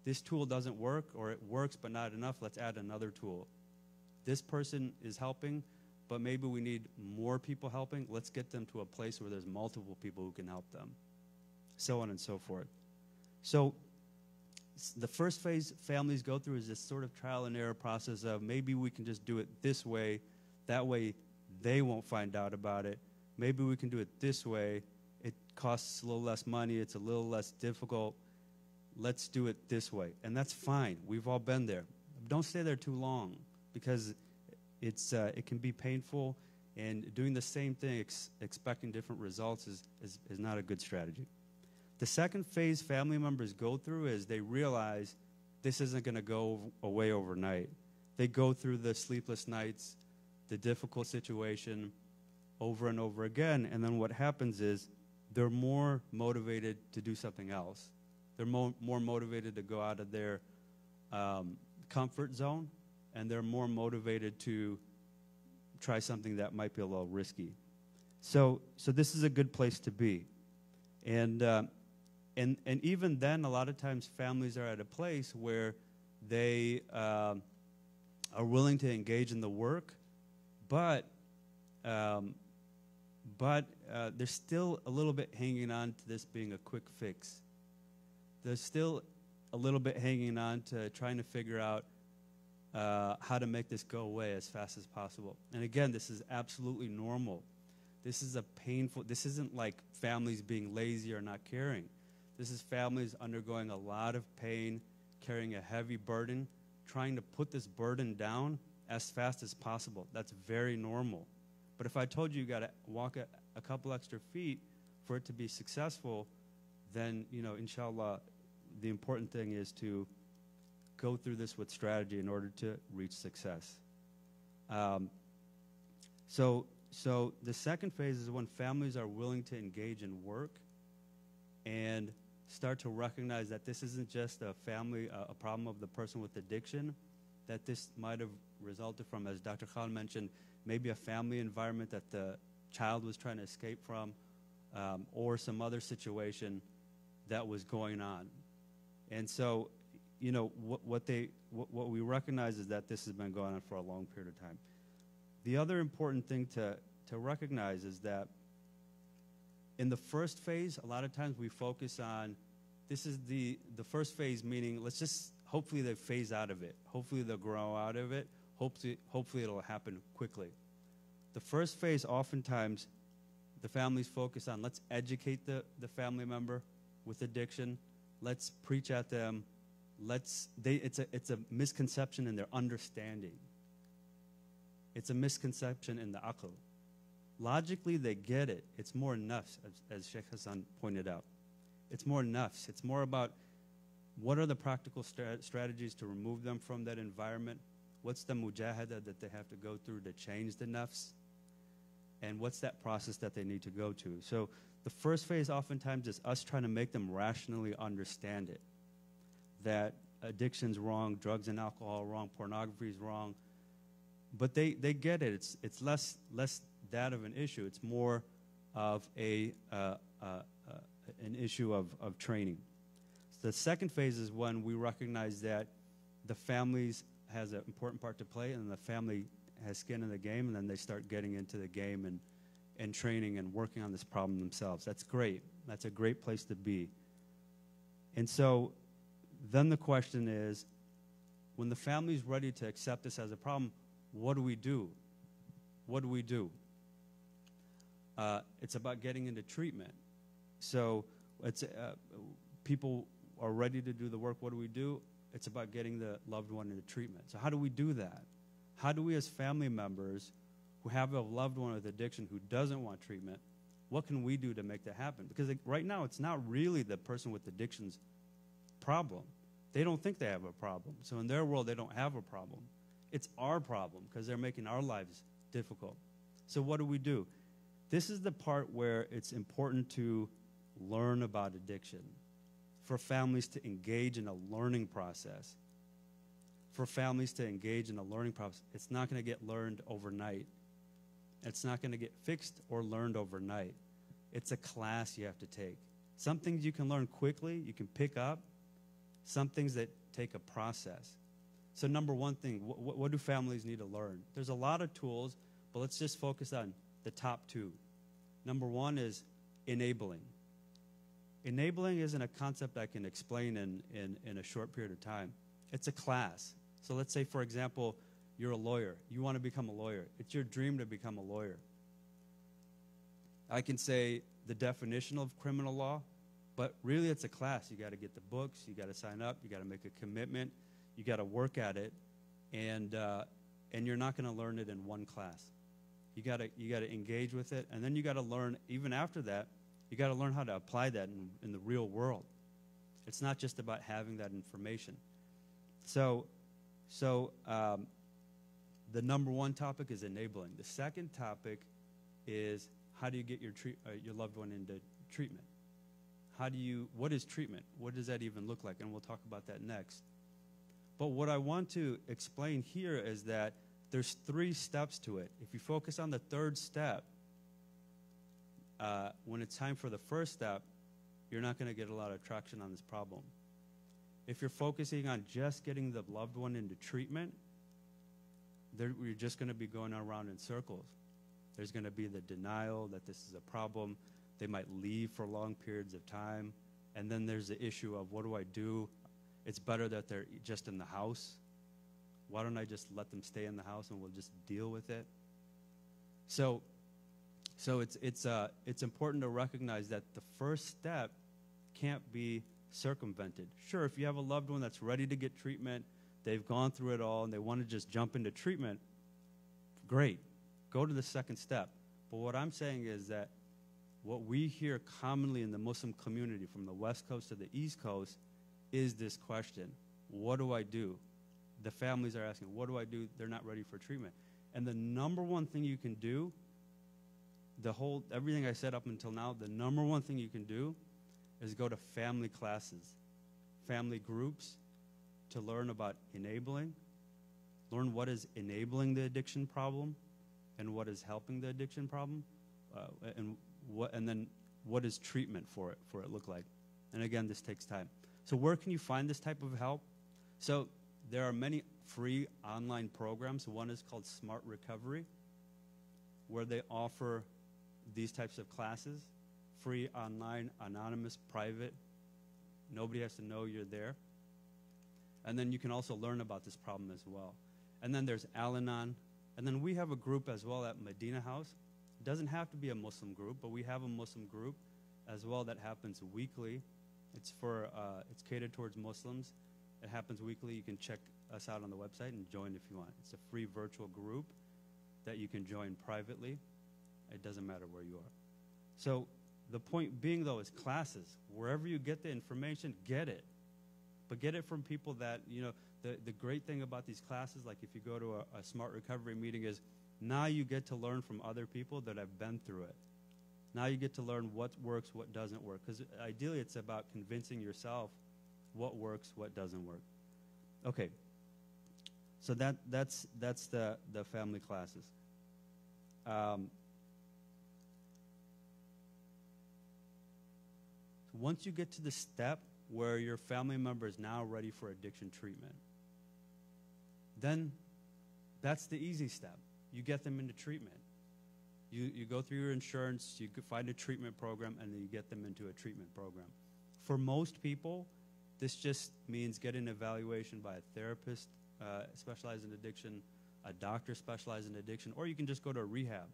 This tool doesn't work, or it works but not enough. Let's add another tool. This person is helping, but maybe we need more people helping. Let's get them to a place where there's multiple people who can help them, so on and so forth. So the first phase families go through is this sort of trial and error process of maybe we can just do it this way. That way they won't find out about it. Maybe we can do it this way. It costs a little less money. It's a little less difficult. let's do it this way. And that's fine. We've all been there. Don't stay there too long, because it can be painful, and doing the same thing, expecting different results is not a good strategy. The second phase family members go through is they realize this isn't going to go away overnight. They go through the sleepless nights, the difficult situation over and over again, and then what happens is they're more motivated to do something else. They're more motivated to go out of their comfort zone, and they're more motivated to try something that might be a little risky. So this is a good place to be. And even then, a lot of times families are at a place where they are willing to engage in the work, but they're still a little bit hanging on to this being a quick fix. They're still a little bit hanging on to trying to figure out how to make this go away as fast as possible. And again, this is absolutely normal. This isn't like families being lazy or not caring. This is families undergoing a lot of pain, carrying a heavy burden, trying to put this burden down as fast as possible. That's very normal. But if I told you got to walk a couple extra feet for it to be successful, then, inshallah, the important thing is to go through this with strategy in order to reach success. So the second phase is when families are willing to engage in work and start to recognize that this isn't just a problem of the person with addiction, that this might have resulted from, as Dr. Khan mentioned, maybe a family environment that the child was trying to escape from, or some other situation that was going on. And so, what we recognize is that this has been going on for a long period of time. The other important thing to recognize is that in the first phase, a lot of times we focus on, this is the first phase, meaning hopefully they phase out of it. Hopefully they'll grow out of it. Hopefully it'll happen quickly. The first phase, oftentimes, the families focus on, let's educate the family member with addiction. Let's preach at them. It's a misconception in their understanding. It's a misconception in the aql. Logically, they get it. It's more nafs, as Sheikh Hassan pointed out. It's more nafs. It's more about what are the practical strategies to remove them from that environment. What's the mujahada that they have to go through to change the nafs? And what's that process that they need to go to? So the first phase oftentimes is us trying to make them rationally understand it. That addiction's wrong, drugs and alcohol are wrong, pornography is wrong. But they get it. It's less that of an issue. It's more of an issue of training. So the second phase is when we recognize that the families has an important part to play, and the family has skin in the game, and then they start getting into the game and training and working on this problem themselves. That's great. That's a great place to be. And so then the question is, when the family is ready to accept this as a problem, what do we do? What do we do? It's about getting into treatment. So people are ready to do the work. What do we do? It's about getting the loved one into treatment. So how do we do that? How do we as family members who have a loved one with addiction who doesn't want treatment, what can we do to make that happen? Because right now it's not really the person with addiction's problem. They don't think they have a problem. So in their world, they don't have a problem. It's our problem because they're making our lives difficult. So what do? This is the part where it's important to learn about addiction, for families to engage in a learning process. For families to engage in a learning process. It's not going to get learned overnight. It's not going to get fixed or learned overnight. It's a class you have to take. Some things you can learn quickly, you can pick up. Some things that take a process. So number one thing, what do families need to learn? There's a lot of tools, but let's just focus on the top two. Number one is enabling. Enabling isn't a concept I can explain in a short period of time. It's a class. So let's say, for example, you're a lawyer. You want to become a lawyer. It's your dream to become a lawyer. I can say the definition of criminal law, But really, it's a class. You got to get the books. You got to sign up. You got to make a commitment. You got to work at it, and you're not going to learn it in one class. You got to engage with it, and then you got to learn. Even after that, you got to learn how to apply that in the real world. It's not just about having that information. So the number one topic is enabling. The second topic is how do you get your loved one into treatment? What is treatment? What does that even look like? And we'll talk about that next. But what I want to explain here is that there's 3 steps to it. If you focus on the third step, when it's time for the first step, you're not going to get a lot of traction on this problem. If you're focusing on just getting the loved one into treatment, you're just going to be going around in circles. There's going to be the denial that this is a problem. They might leave for long periods of time. And then there's the issue of, what do I do? It's better that they're just in the house. Why don't I just let them stay in the house and we'll just deal with it? So it's important to recognize that the first step can't be circumvented. Sure, if you have a loved one that's ready to get treatment, they've gone through it all, and they want to just jump into treatment, great. Go to the second step. But what I'm saying is that what we hear commonly in the Muslim community from the West Coast to the East Coast is this question: what do I do? The families are asking, what do I do? They're not ready for treatment. And the number one thing you can do, everything I said up until now, the number one thing you can do is go to family classes, family groups, to learn about enabling, learn what is enabling the addiction problem and what is helping the addiction problem, and then what is treatment for it look like. And again, this takes time. So where can you find this type of help? So there are many free online programs. One is called Smart Recovery, where they offer these types of classes, free, online, anonymous, private. Nobody has to know you're there. And then you can also learn about this problem as well. And then there's Al-Anon. And then we have a group as well at Medina House. It doesn't have to be a Muslim group, but we have a Muslim group as well that happens weekly. It's catered towards Muslims. It happens weekly. You can check us out on the website and join if you want. It's a free virtual group that you can join privately. It doesn't matter where you are. So the point being, though, is classes. Wherever you get the information, get it. But get it from people that, the great thing about these classes, like if you go to a Smart Recovery meeting, is now you get to learn from other people that have been through it. Now you get to learn what works, what doesn't work. Because ideally it's about convincing yourself what works, what doesn't work. Okay. So that's the family classes. Once you get to the step where your family member is now ready for addiction treatment, then that's the easy step. You get them into treatment. You go through your insurance, you find a treatment program, and then you get them into a treatment program. For most people, this just means getting an evaluation by a therapist specialized in addiction, a doctor specialized in addiction, or you can just go to a rehab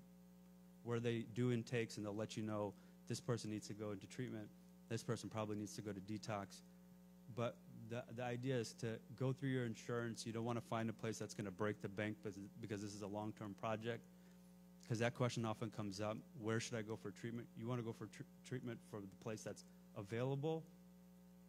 where they do intakes and they'll let you know this person needs to go into treatment, this person probably needs to go to detox. But the idea is to go through your insurance. You don't want to find a place that's going to break the bank because this is a long-term project, because that question often comes up. Where should I go for treatment? You want to go for treatment for the place that's available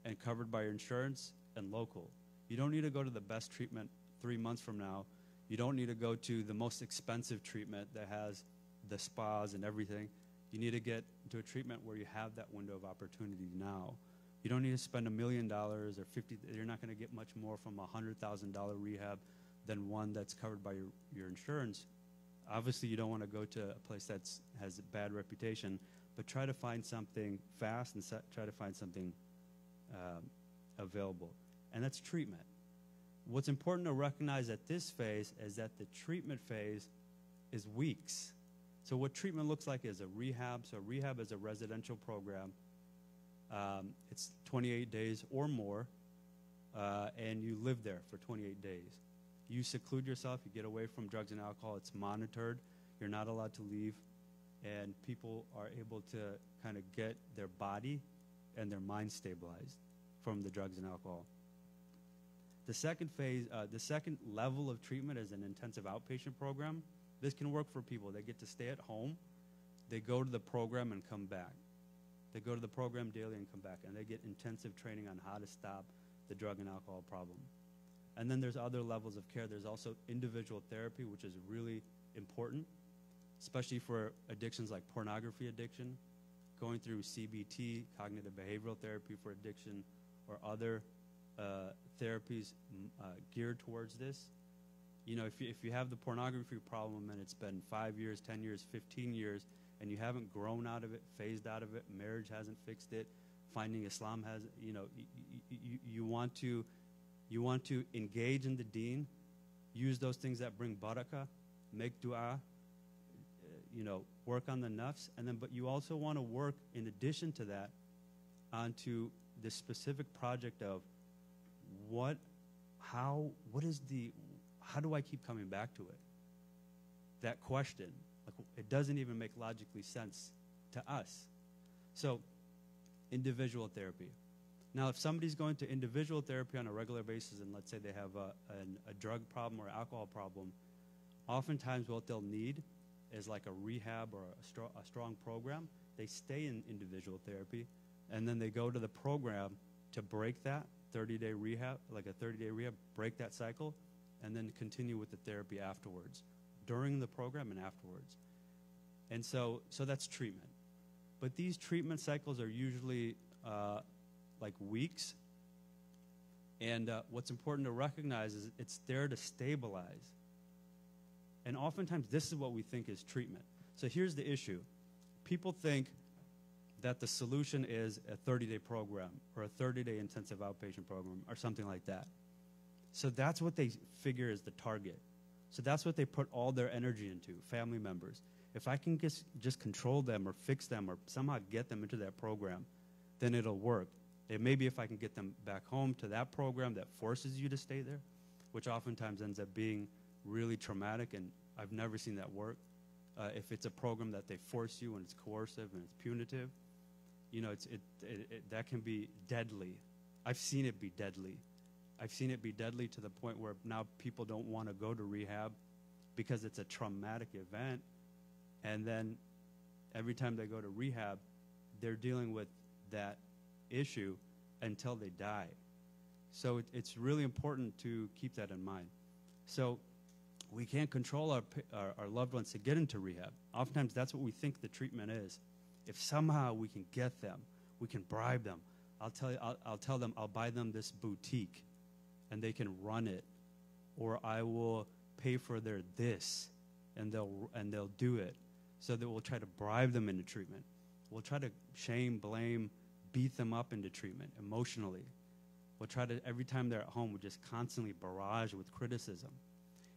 and covered by your insurance and local. You don't need to go to the best treatment 3 months from now. You don't need to go to the most expensive treatment that has the spas and everything. You need to get into a treatment where you have that window of opportunity now. You don't need to spend $1 million or $50. You're not going to get much more from a $100,000 rehab than one that's covered by your insurance. Obviously, you don't want to go to a place that has a bad reputation, but try to find something fast and try to find something available. And that's treatment. What's important to recognize at this phase is that the treatment phase is weeks. So what treatment looks like is a rehab. So rehab is a residential program. It's 28 days or more, and you live there for 28 days. You seclude yourself. You get away from drugs and alcohol. It's monitored. You're not allowed to leave, and people are able to kind of get their body and their mind stabilized from the drugs and alcohol. The second phase, the second level of treatment is an intensive outpatient program. This can work for people. They get to stay at home. They go to the program and come back. They go to the program daily and come back, and they get intensive training on how to stop the drug and alcohol problem. And then there's other levels of care. There's also individual therapy, which is really important, especially for addictions like pornography addiction, going through CBT, cognitive behavioral therapy for addiction, or other therapies geared towards this. You know, if you have the pornography problem and it's been 5 years, 10 years, 15 years, and you haven't grown out of it, phased out of it, marriage hasn't fixed it, finding Islam has, you know, you want to engage in the deen, use those things that bring barakah, make dua, you know, work on the nafs, and then, but you also want to work in addition to that onto the specific project of how do I keep coming back to it? That question, like, it doesn't even make logically sense to us. So, individual therapy. Now, if somebody's going to individual therapy on a regular basis, and let's say they have a drug problem or alcohol problem, oftentimes what they'll need is like a rehab or a strong program. They stay in individual therapy, and then they go to the program to break that 30-day rehab, like a 30-day rehab, break that cycle, and then continue with the therapy afterwards, during the program and afterwards. And so that's treatment. But these treatment cycles are usually like weeks. And what's important to recognize is it's there to stabilize. And oftentimes this is what we think is treatment. So here's the issue. People think that the solution is a 30-day program or a 30-day intensive outpatient program or something like that. So that's what they figure is the target. So that's what they put all their energy into, family members. If I can just control them or fix them or somehow get them into that program, then it'll work. And maybe if I can get them back home to that program that forces you to stay there, which oftentimes ends up being really traumatic, and I've never seen that work. If it's a program that they force you and it's coercive and it's punitive, you know, that can be deadly. I've seen it be deadly. I've seen it be deadly to the point where now people don't want to go to rehab because it's a traumatic event. And then every time they go to rehab, they're dealing with that issue until they die. So it's really important to keep that in mind. So we can't control our loved ones to get into rehab. Oftentimes that's what we think the treatment is. If somehow we can get them, we can bribe them. I'll tell them I'll buy them this boutique and they can run it, or I will pay for their this and they'll do it. So that we'll try to bribe them into treatment. We'll try to shame, blame, beat them up into treatment emotionally. We'll try to, every time they're at home, we'll just constantly barrage with criticism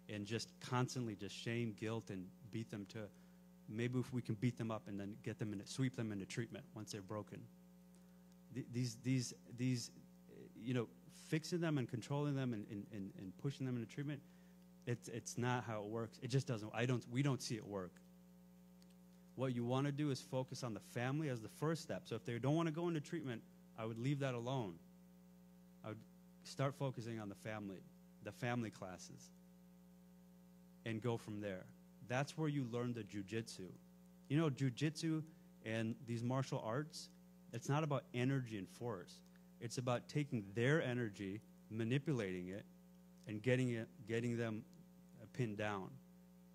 and just constantly just shame, guilt, and beat them to, maybe if we can beat them up and then get them into, sweep them into treatment once they're broken. These you know, fixing them and controlling them and pushing them into treatment, it's not how it works. It just doesn't, we don't see it work. What you want to do is focus on the family as the first step. So if they don't want to go into treatment, I would leave that alone. I would start focusing on the family classes, and go from there. That's where you learn the jujitsu. You know, jujitsu and these martial arts, it's not about energy and force. It's about taking their energy, manipulating it, and getting them pinned down.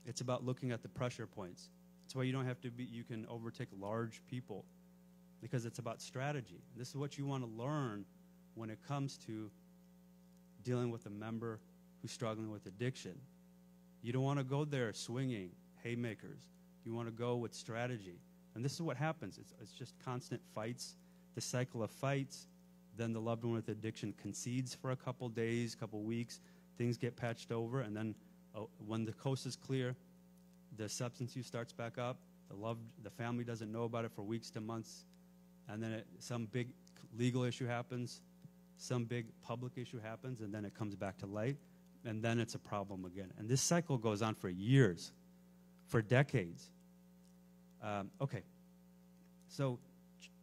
It's about looking at the pressure points. That's why you don't have to be, you can overtake large people, because it's about strategy. This is what you want to learn when it comes to dealing with a member who's struggling with addiction. You don't want to go there swinging haymakers. You want to go with strategy. And this is what happens. It's just constant fights, the cycle of fights. Then the loved one with addiction concedes for a couple days, couple weeks. Things get patched over, and then when the coast is clear, the substance use starts back up. The family doesn't know about it for weeks to months, and then some big legal issue happens, some big public issue happens, and then it comes back to light, and then it's a problem again. And this cycle goes on for years, for decades. Okay, so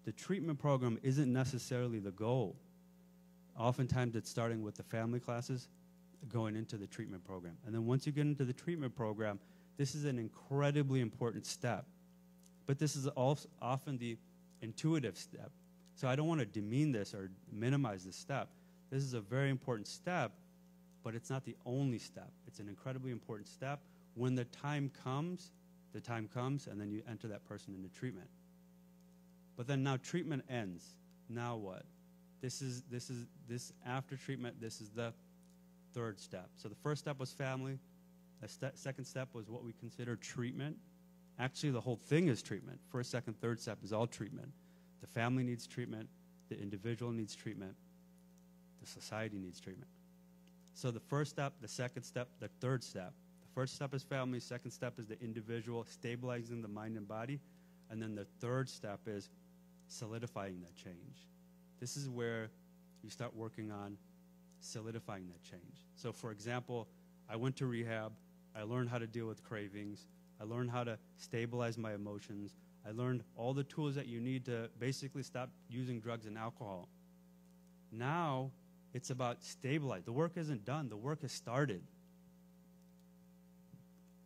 the treatment program isn't necessarily the goal. Oftentimes it's starting with the family classes, going into the treatment program. And then once you get into the treatment program, this is an incredibly important step. But this is also often the intuitive step. So I don't want to demean this or minimize this step. This is a very important step, but it's not the only step. It's an incredibly important step. When the time comes, and then you enter that person into treatment. But then now treatment ends. Now what? This after treatment, this is the third step. So the first step was family. The second step was what we consider treatment. Actually, the whole thing is treatment. First, second, third step is all treatment. The family needs treatment. The individual needs treatment. The society needs treatment. So the first step, the second step, the third step. The first step is family. Second step is the individual, stabilizing the mind and body. And then the third step is solidifying that change. This is where you start working on solidifying that change. So, for example, I went to rehab. I learned how to deal with cravings. I learned how to stabilize my emotions. I learned all the tools that you need to basically stop using drugs and alcohol. Now, it's about stabilize. The work isn't done. The work has started.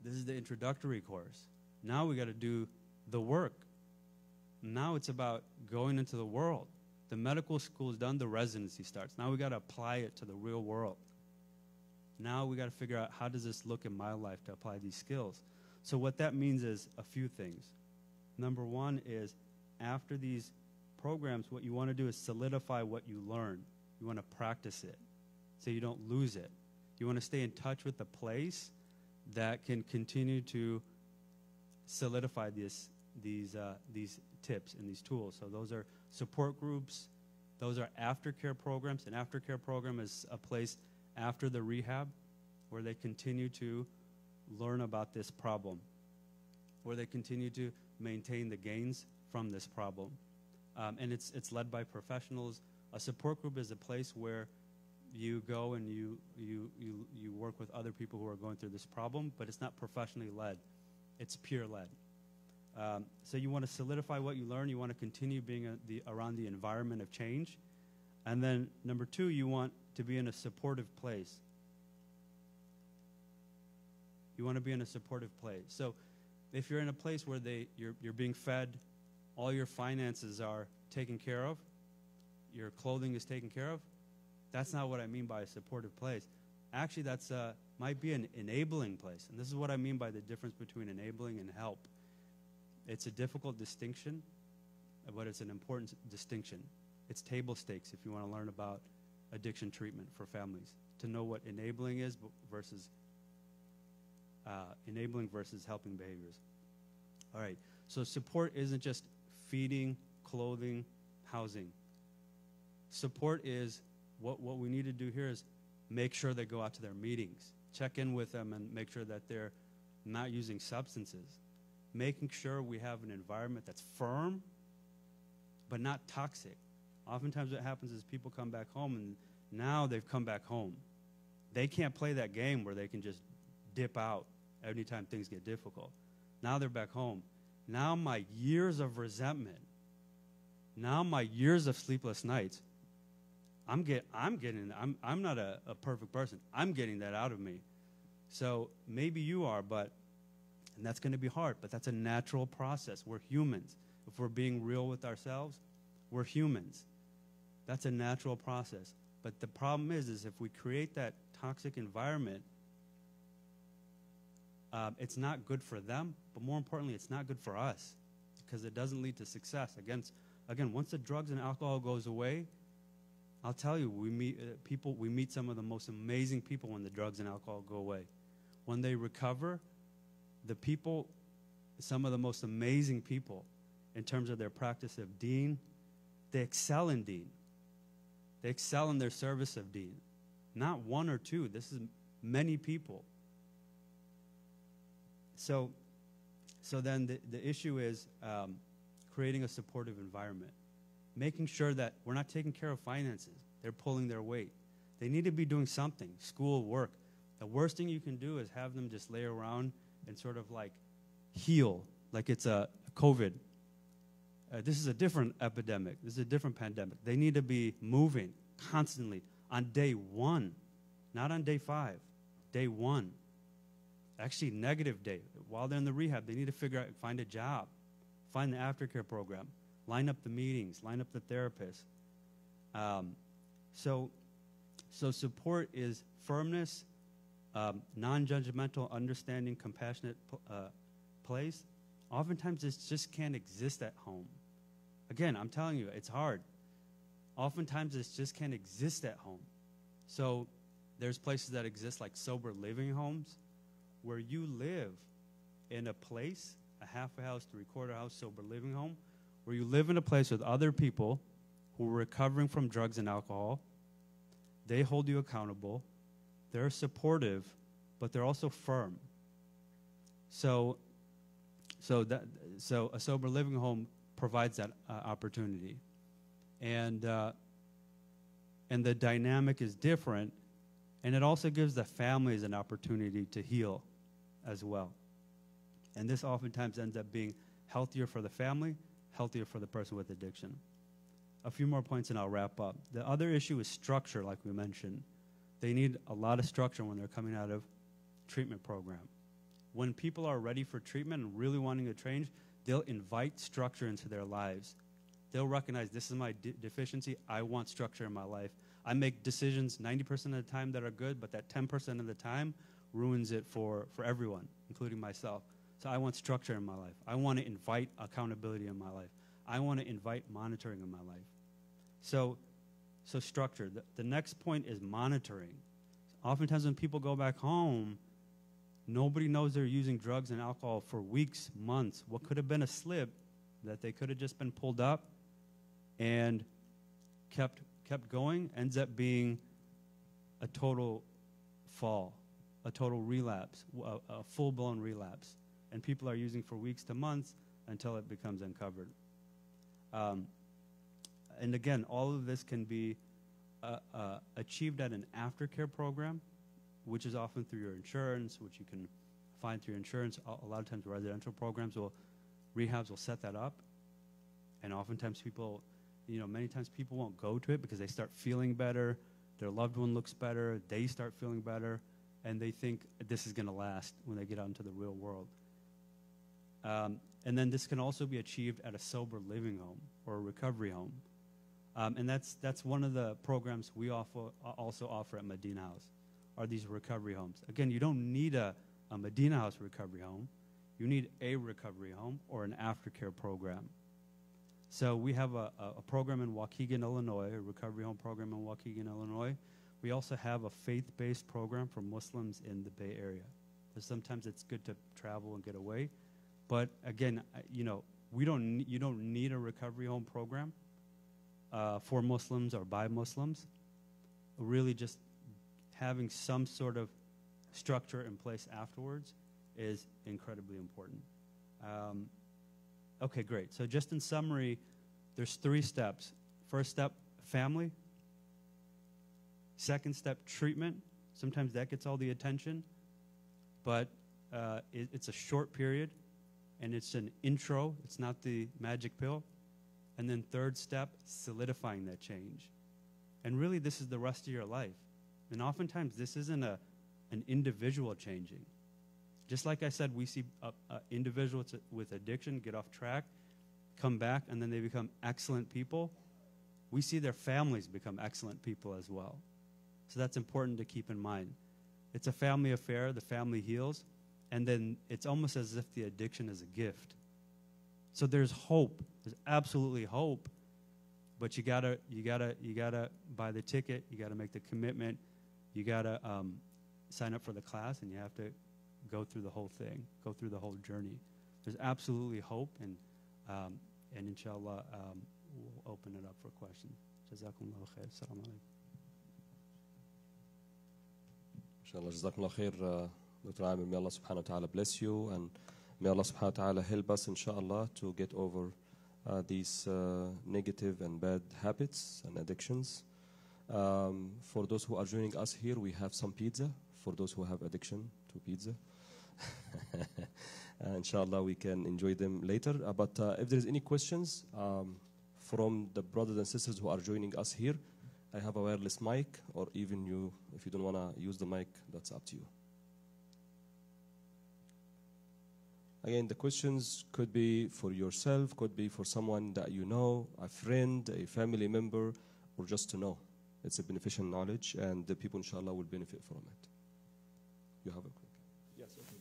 This is the introductory course. Now we got to do the work. Now it's about going into the world. The medical school is done. The residency starts. Now we got to apply it to the real world. Now we got to figure out, how does this look in my life to apply these skills? So what that means is a few things. Number one is, after these programs, what you want to do is solidify what you learn. You want to practice it so you don't lose it. You want to stay in touch with the place that can continue to solidify these tips and these tools. So those are support groups. Those are aftercare programs. An aftercare program is a place after the rehab where they continue to learn about this problem, where they continue to maintain the gains from this problem. And it's led by professionals. A support group is a place where you go and you work with other people who are going through this problem, but it's not professionally led. It's peer led. So you want to solidify what you learn. You want to continue being around the environment of change. And then number two, you want to be in a supportive place. You want to be in a supportive place. So if you're in a place where you're being fed, all your finances are taken care of, your clothing is taken care of, that's not what I mean by a supportive place. Actually, that's might be an enabling place. And this is what I mean by the difference between enabling and help. It's a difficult distinction, but it's an important distinction. It's table stakes if you want to learn about addiction treatment for families, to know what enabling is versus helping behaviors. All right, so support isn't just feeding, clothing, housing. Support is, what we need to do here is make sure they go out to their meetings, check in with them and make sure that they're not using substances, making sure we have an environment that's firm but not toxic. Oftentimes what happens is people come back home, and now they've come back home. They can't play that game where they can just dip out anytime things get difficult. Now they're back home. Now my years of resentment, now my years of sleepless nights, I'm not a perfect person. I'm getting that out of me. So maybe you are, and that's going to be hard, but that's a natural process. We're humans. If we're being real with ourselves, we're humans. That's a natural process. But the problem is if we create that toxic environment, it's not good for them, but more importantly, it's not good for us because it doesn't lead to success. Again, once the drugs and alcohol goes away, I'll tell you, we meet some of the most amazing people when the drugs and alcohol go away. When they recover, some of the most amazing people in terms of their practice of Deen, they excel in Deen. They excel in their service of Deen. Not one or two. This is many people. So then the issue is creating a supportive environment, making sure that we're not taking care of finances. They're pulling their weight. They need to be doing something, school, work. The worst thing you can do is have them just lay around and sort of like heal, like it's a COVID. this is a different epidemic. This is a different pandemic. They need to be moving constantly on day 1, not on day 5, day 1. Actually, negative day. While they're in the rehab, they need to figure out, find a job, find the aftercare program, line up the meetings, line up the therapists. So support is firmness, non-judgmental, understanding, compassionate place. Oftentimes, this just can't exist at home. Again, I'm telling you, it's hard. Oftentimes, this just can't exist at home. So there's places that exist like sober living homes where you live in a place, a half a house, 3/4 house, sober living home, where you live in a place with other people who are recovering from drugs and alcohol. They hold you accountable. They're supportive, but they're also firm. So a sober living home provides that opportunity, and the dynamic is different, and it also gives the families an opportunity to heal as well. And this oftentimes ends up being healthier for the family, healthier for the person with addiction. A few more points and I'll wrap up. The other issue is structure, like we mentioned. They need a lot of structure when they're coming out of treatment program. When people are ready for treatment and really wanting to change, they'll invite structure into their lives. They'll recognize this is my deficiency. I want structure in my life. I make decisions 90% of the time that are good, but that 10% of the time ruins it for everyone, including myself. So I want structure in my life. I want to invite accountability in my life. I want to invite monitoring in my life. So structure. The next point is monitoring. Oftentimes when people go back home, nobody knows they're using drugs and alcohol for weeks, months. What could have been a slip that they could have just been pulled up and kept going ends up being a total fall, a total relapse, a full-blown relapse. And people are using for weeks to months until it becomes uncovered. And again, all of this can be achieved at an aftercare program, which is often through your insurance, which you can find through your insurance. A lot of times residential programs rehabs will set that up. And oftentimes people, many times people won't go to it because they start feeling better, their loved one looks better, they start feeling better, and they think this is going to last when they get out into the real world. And then this can also be achieved at a sober living home or a recovery home. And that's one of the programs we also offer at Medina House, are these recovery homes. Again, you don't need a Medina House recovery home. You need a recovery home or an aftercare program. So we have a program in Waukegan, Illinois, a recovery home program in Waukegan, Illinois. We also have a faith-based program for Muslims in the Bay Area. So sometimes it's good to travel and get away. But again, you don't need a recovery home program for Muslims or by Muslims. Really just having some sort of structure in place afterwards is incredibly important. Okay, great. So just in summary, there's 3 steps. First step, family. Second step, treatment. Sometimes that gets all the attention, but it's a short period, and it's an intro. It's not the magic pill. And then third step, solidifying that change. And really, this is the rest of your life. And oftentimes, this isn't an individual changing. Just like I said, we see individuals with addiction get off track, come back, and then they become excellent people. We see their families become excellent people as well. So that's important to keep in mind. It's a family affair. The family heals. And then it's almost as if the addiction is a gift. So there's hope. There's absolutely hope. But you gotta buy the ticket. You gotta make the commitment. You gotta sign up for the class, and you have to go through the whole thing, go through the whole journey. There's absolutely hope, and inshallah, we'll open it up for questions. Jazakumullah khair. Assalamu alaikum. Inshallah, jazakumullah khair, Dr. Amir. May Allah subhanahu wa ta'ala bless you, and may Allah subhanahu wa ta'ala help us, inshallah, to get over these negative and bad habits and addictions. For those who are joining us here, we have some pizza for those who have addiction to pizza. Inshallah, we can enjoy them later. But if there's any questions from the brothers and sisters who are joining us here, I have a wireless mic, or even you, if you don't want to use the mic, that's up to you. Again, the questions could be for yourself, could be for someone that you know, a friend, a family member, or just to know. It's a beneficial knowledge, and the people, inshallah, will benefit from it. You have a quick? Yes, okay.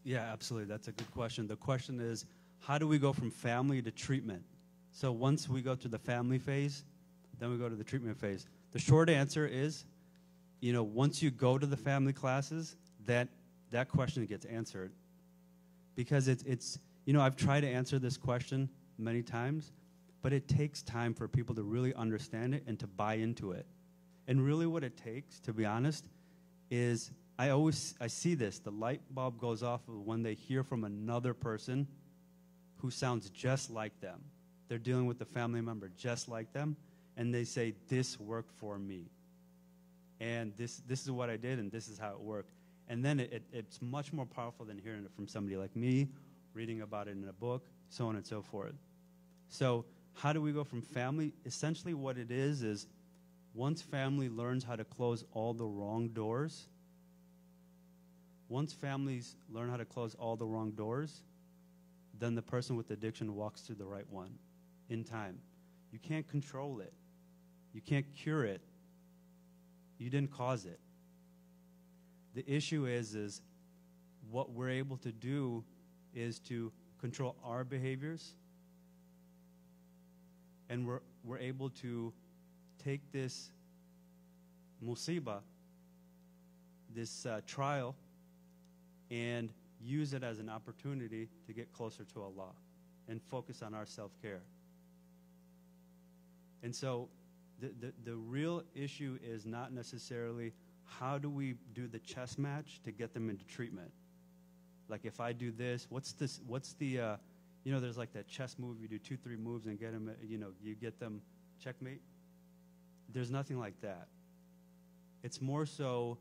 Yeah, absolutely. That's a good question. The question is, how do we go from family to treatment? So once we go to the family phase, then we go to the treatment phase. The short answer is, once you go to the family classes, that question gets answered. Because it's I've tried to answer this question many times, but it takes time for people to really understand it and to buy into it. And really what it takes, to be honest, is I see this, the light bulb goes off when they hear from another person who sounds just like them. They're dealing with a family member just like them, and they say, this worked for me. And this is what I did, and this is how it worked. And then it's much more powerful than hearing it from somebody like me, reading about it in a book, so on and so forth. So how do we go from family? Essentially what it is once family learns how to close all the wrong doors, once families learn how to close all the wrong doors, then the person with addiction walks through the right one in time. You can't control it. You can't cure it. You didn't cause it. The issue is what we're able to do is to control our behaviors, and we're able to take this musibah, this trial, and use it as an opportunity to get closer to Allah and focus on our self-care. And so the real issue is not necessarily how do we do the chess match to get them into treatment. Like if I do this, what's the there's like that chess move, you do 2-3 moves and get them, you get them checkmate. There's nothing like that. It's more so,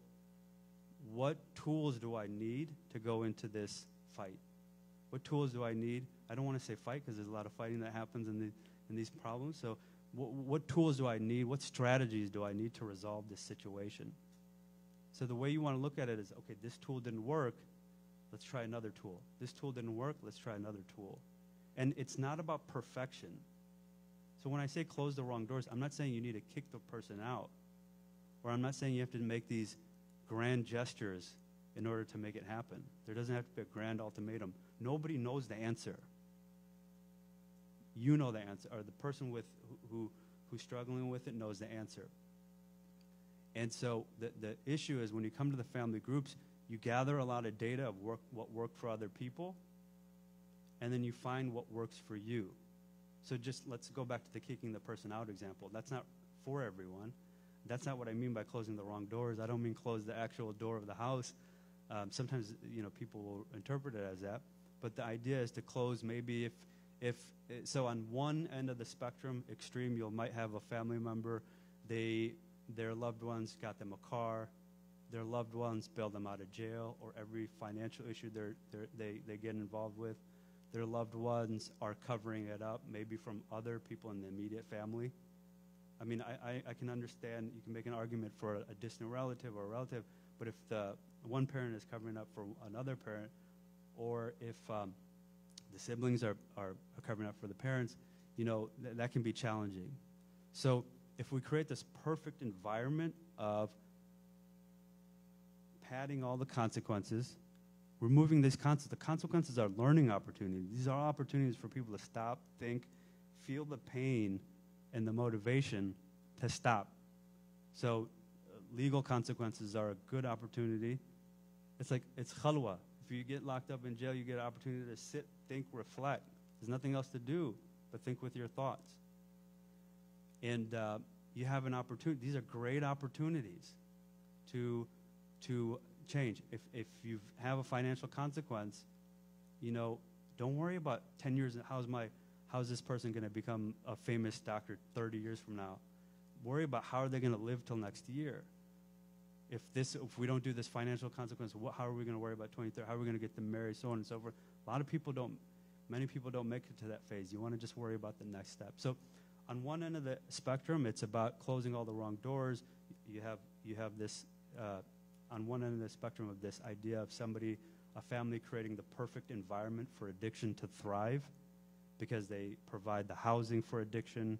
what tools do I need to go into this fight? What tools do I need? I don't want to say fight because there's a lot of fighting that happens in these problems. So what tools do I need? What strategies do I need to resolve this situation? So the way you want to look at it is, okay, this tool didn't work. Let's try another tool. This tool didn't work. Let's try another tool. And it's not about perfection. So when I say close the wrong doors, I'm not saying you need to kick the person out. Or I'm not saying you have to make these grand gestures in order to make it happen. There doesn't have to be a grand ultimatum. Nobody knows the answer. You know the answer, or the person who's struggling with it knows the answer. And so the issue is when you come to the family groups, you gather a lot of data of what worked for other people, and then you find what works for you. So just let's go back to the kicking the person out example. That's not for everyone. That's not what I mean by closing the wrong doors. I don't mean close the actual door of the house. Sometimes, people will interpret it as that. But the idea is to close maybe so on one end of the spectrum, extreme, you might have a family member, their loved ones got them a car, their loved ones bailed them out of jail, or every financial issue they get involved with, their loved ones are covering it up, maybe from other people in the immediate family. I mean, I can understand, you can make an argument for a distant relative or a relative, but if the one parent is covering up for another parent, or if the siblings are covering up for the parents, that can be challenging. So if we create this perfect environment of padding all the consequences, removing these consequences, the consequences are learning opportunities. These are opportunities for people to stop, think, feel the pain and the motivation to stop. So legal consequences are a good opportunity. It's khalwa. If you get locked up in jail, you get an opportunity to sit, think, reflect. There's nothing else to do but think with your thoughts. And you have an opportunity. These are great opportunities to change. If you have a financial consequence, Don't worry about 10 years. How's this person going to become a famous doctor 30 years from now? Worry about how are they going to live till next year. If we don't do this financial consequence, how are we going to worry about 2030? How are we going to get them married, so on and so forth? Many people don't make it to that phase. You want to just worry about the next step. So on one end of the spectrum, it's about closing all the wrong doors. You have this, on one end of the spectrum of this idea of a family creating the perfect environment for addiction to thrive because they provide the housing for addiction,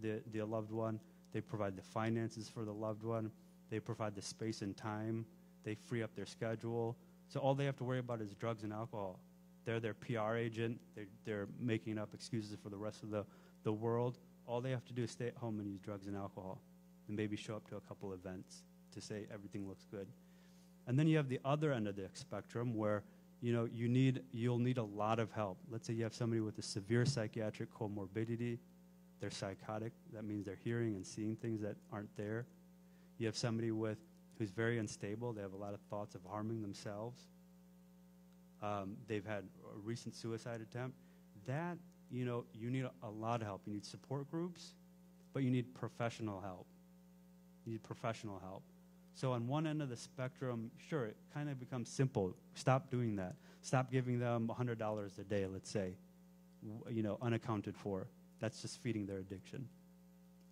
the loved one. They provide the finances for the loved one. They provide the space and time. They free up their schedule. So all they have to worry about is drugs and alcohol. They're their PR agent. They're making up excuses for the rest of the world. All they have to do is stay at home and use drugs and alcohol and maybe show up to a couple events to say everything looks good. And then you have the other end of the spectrum where you'll need a lot of help. Let's say you have somebody with a severe psychiatric comorbidity. They're psychotic. That means they're hearing and seeing things that aren't there. You have somebody who's very unstable. They have a lot of thoughts of harming themselves. They've had a recent suicide attempt. That, you need a lot of help. You need support groups, but you need professional help. You need professional help. So on one end of the spectrum, sure, it kind of becomes simple. Stop doing that. Stop giving them $100 a day, let's say, unaccounted for. That's just feeding their addiction.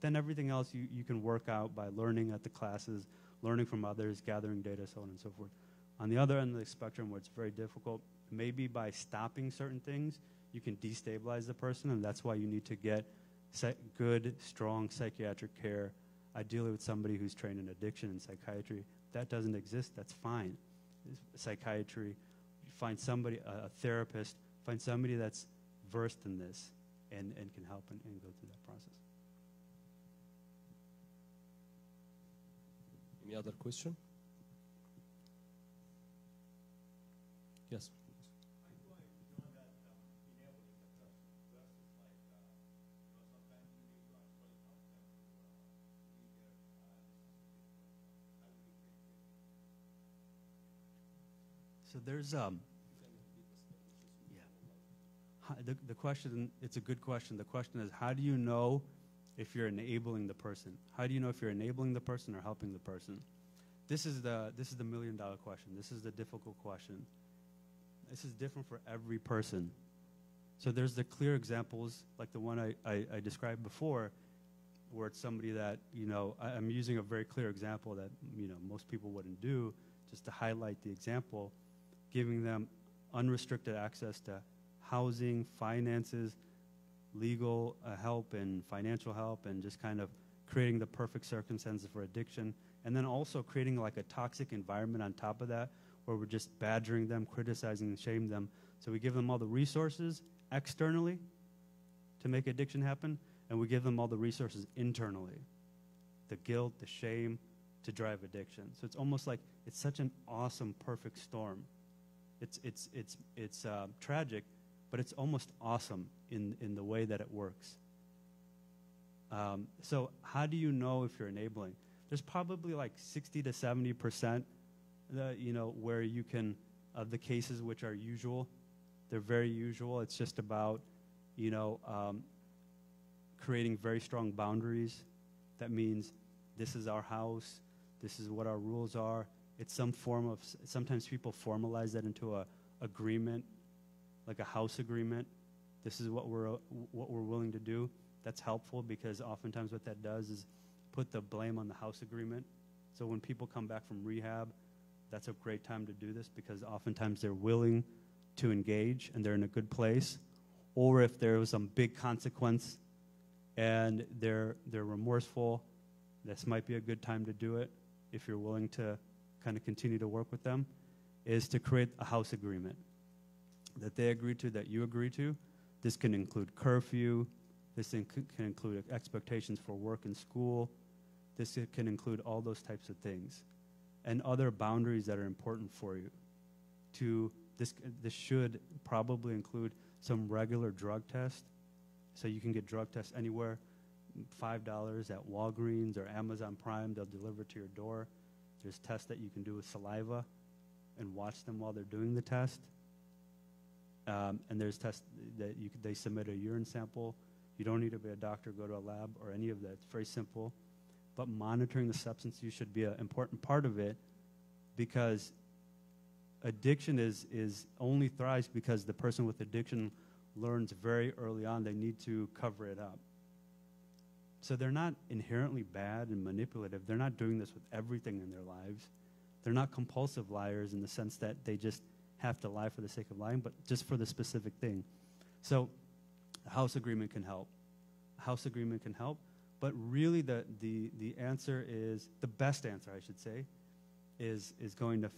Then everything else you can work out by learning at the classes, learning from others, gathering data, so on and so forth. On the other end of the spectrum where it's very difficult, maybe by stopping certain things, you can destabilize the person, and that's why you need to get good, strong psychiatric care, ideally with somebody who's trained in addiction and psychiatry. If that doesn't exist, that's fine. Psychiatry, find somebody, a therapist, find somebody that's versed in this and can help and go through that process. Any other question? Yes. So there's the question, it's a good question. The question is, how do you know if you're enabling the person? How do you know if you're enabling the person or helping the person? This is the $1 million question. This is the difficult question. This is different for every person. So there's the clear examples, like the one I described before, where it's somebody that, I'm using a very clear example that, most people wouldn't do, just to highlight the example, giving them unrestricted access to housing, finances, legal help and financial help, and just kind of creating the perfect circumstances for addiction. And then also creating like a toxic environment on top of that, where we're just badgering them, criticizing, and shaming them. So we give them all the resources externally to make addiction happen, and we give them all the resources internally, the guilt, the shame, to drive addiction. So it's almost like it's such an awesome, perfect storm. It's tragic, but it's almost awesome in the way that it works. So how do you know if you're enabling? There's probably like 60 to 70%, where you can, of the cases which are usual. They're very usual. It's just about, creating very strong boundaries. That means this is our house. This is what our rules are. It's some form of, sometimes people formalize that into a agreement, like a house agreement. This is what we're willing to do. That's helpful because oftentimes what that does is put the blame on the house agreement. So when people come back from rehab, that's a great time to do this because oftentimes they're willing to engage and they're in a good place. Or if there was some big consequence and they're remorseful, this might be a good time to do it if you're willing to kind of continue to work with them, is to create a house agreement that they agree to, that you agree to. This can include curfew. This can include expectations for work and school. This can include all those types of things and other boundaries that are important for you. This should probably include some regular drug test. So you can get drug tests anywhere, $5 at Walgreens or Amazon Prime. They'll deliver to your door. There's tests that you can do with saliva and watch them while they're doing the test. And there's tests that they submit a urine sample. You don't need to be a doctor, go to a lab, or any of that. It's very simple. But monitoring the substance use should be an important part of it, because addiction is only thrives because the person with addiction learns very early on they need to cover it up. So they're not inherently bad and manipulative. They're not doing this with everything in their lives. They're not compulsive liars in the sense that they just have to lie for the sake of lying, but just for the specific thing. So a house agreement can help. A house agreement can help, but really the answer is, the best answer, I should say, is going to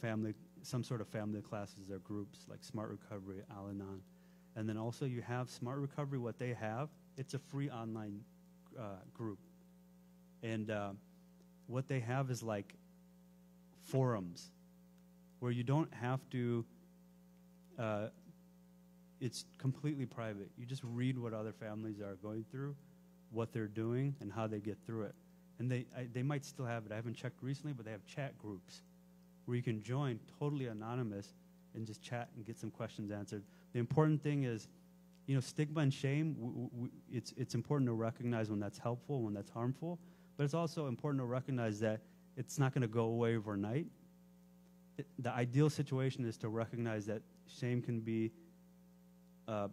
some sort of family classes or groups like Smart Recovery, Al-Anon. And then also you have Smart Recovery, what they have, it's a free online group. And what they have is like forums where you don't have to, it's completely private. You just read what other families are going through, what they're doing, and how they get through it. And they might still have it. I haven't checked recently, but they have chat groups where you can join totally anonymous and just chat and get some questions answered. The important thing is, stigma and shame, it's important to recognize when that's helpful, when that's harmful, but it's also important to recognize that it's not going to go away overnight. The ideal situation is to recognize that shame can be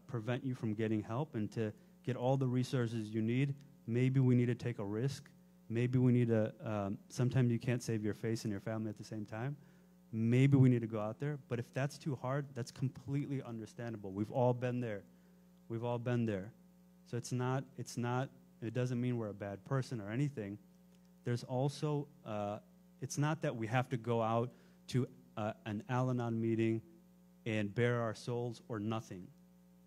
prevent you from getting help, and to get all the resources you need. Maybe we need to take a risk. Maybe we need to, sometimes you can't save your face and your family at the same time. Maybe we need to go out there. But if that's too hard, that's completely understandable. We've all been there. We've all been there. So it doesn't mean we're a bad person or anything. There's also, it's not that we have to go out to an Al-Anon meeting and bare our souls or nothing.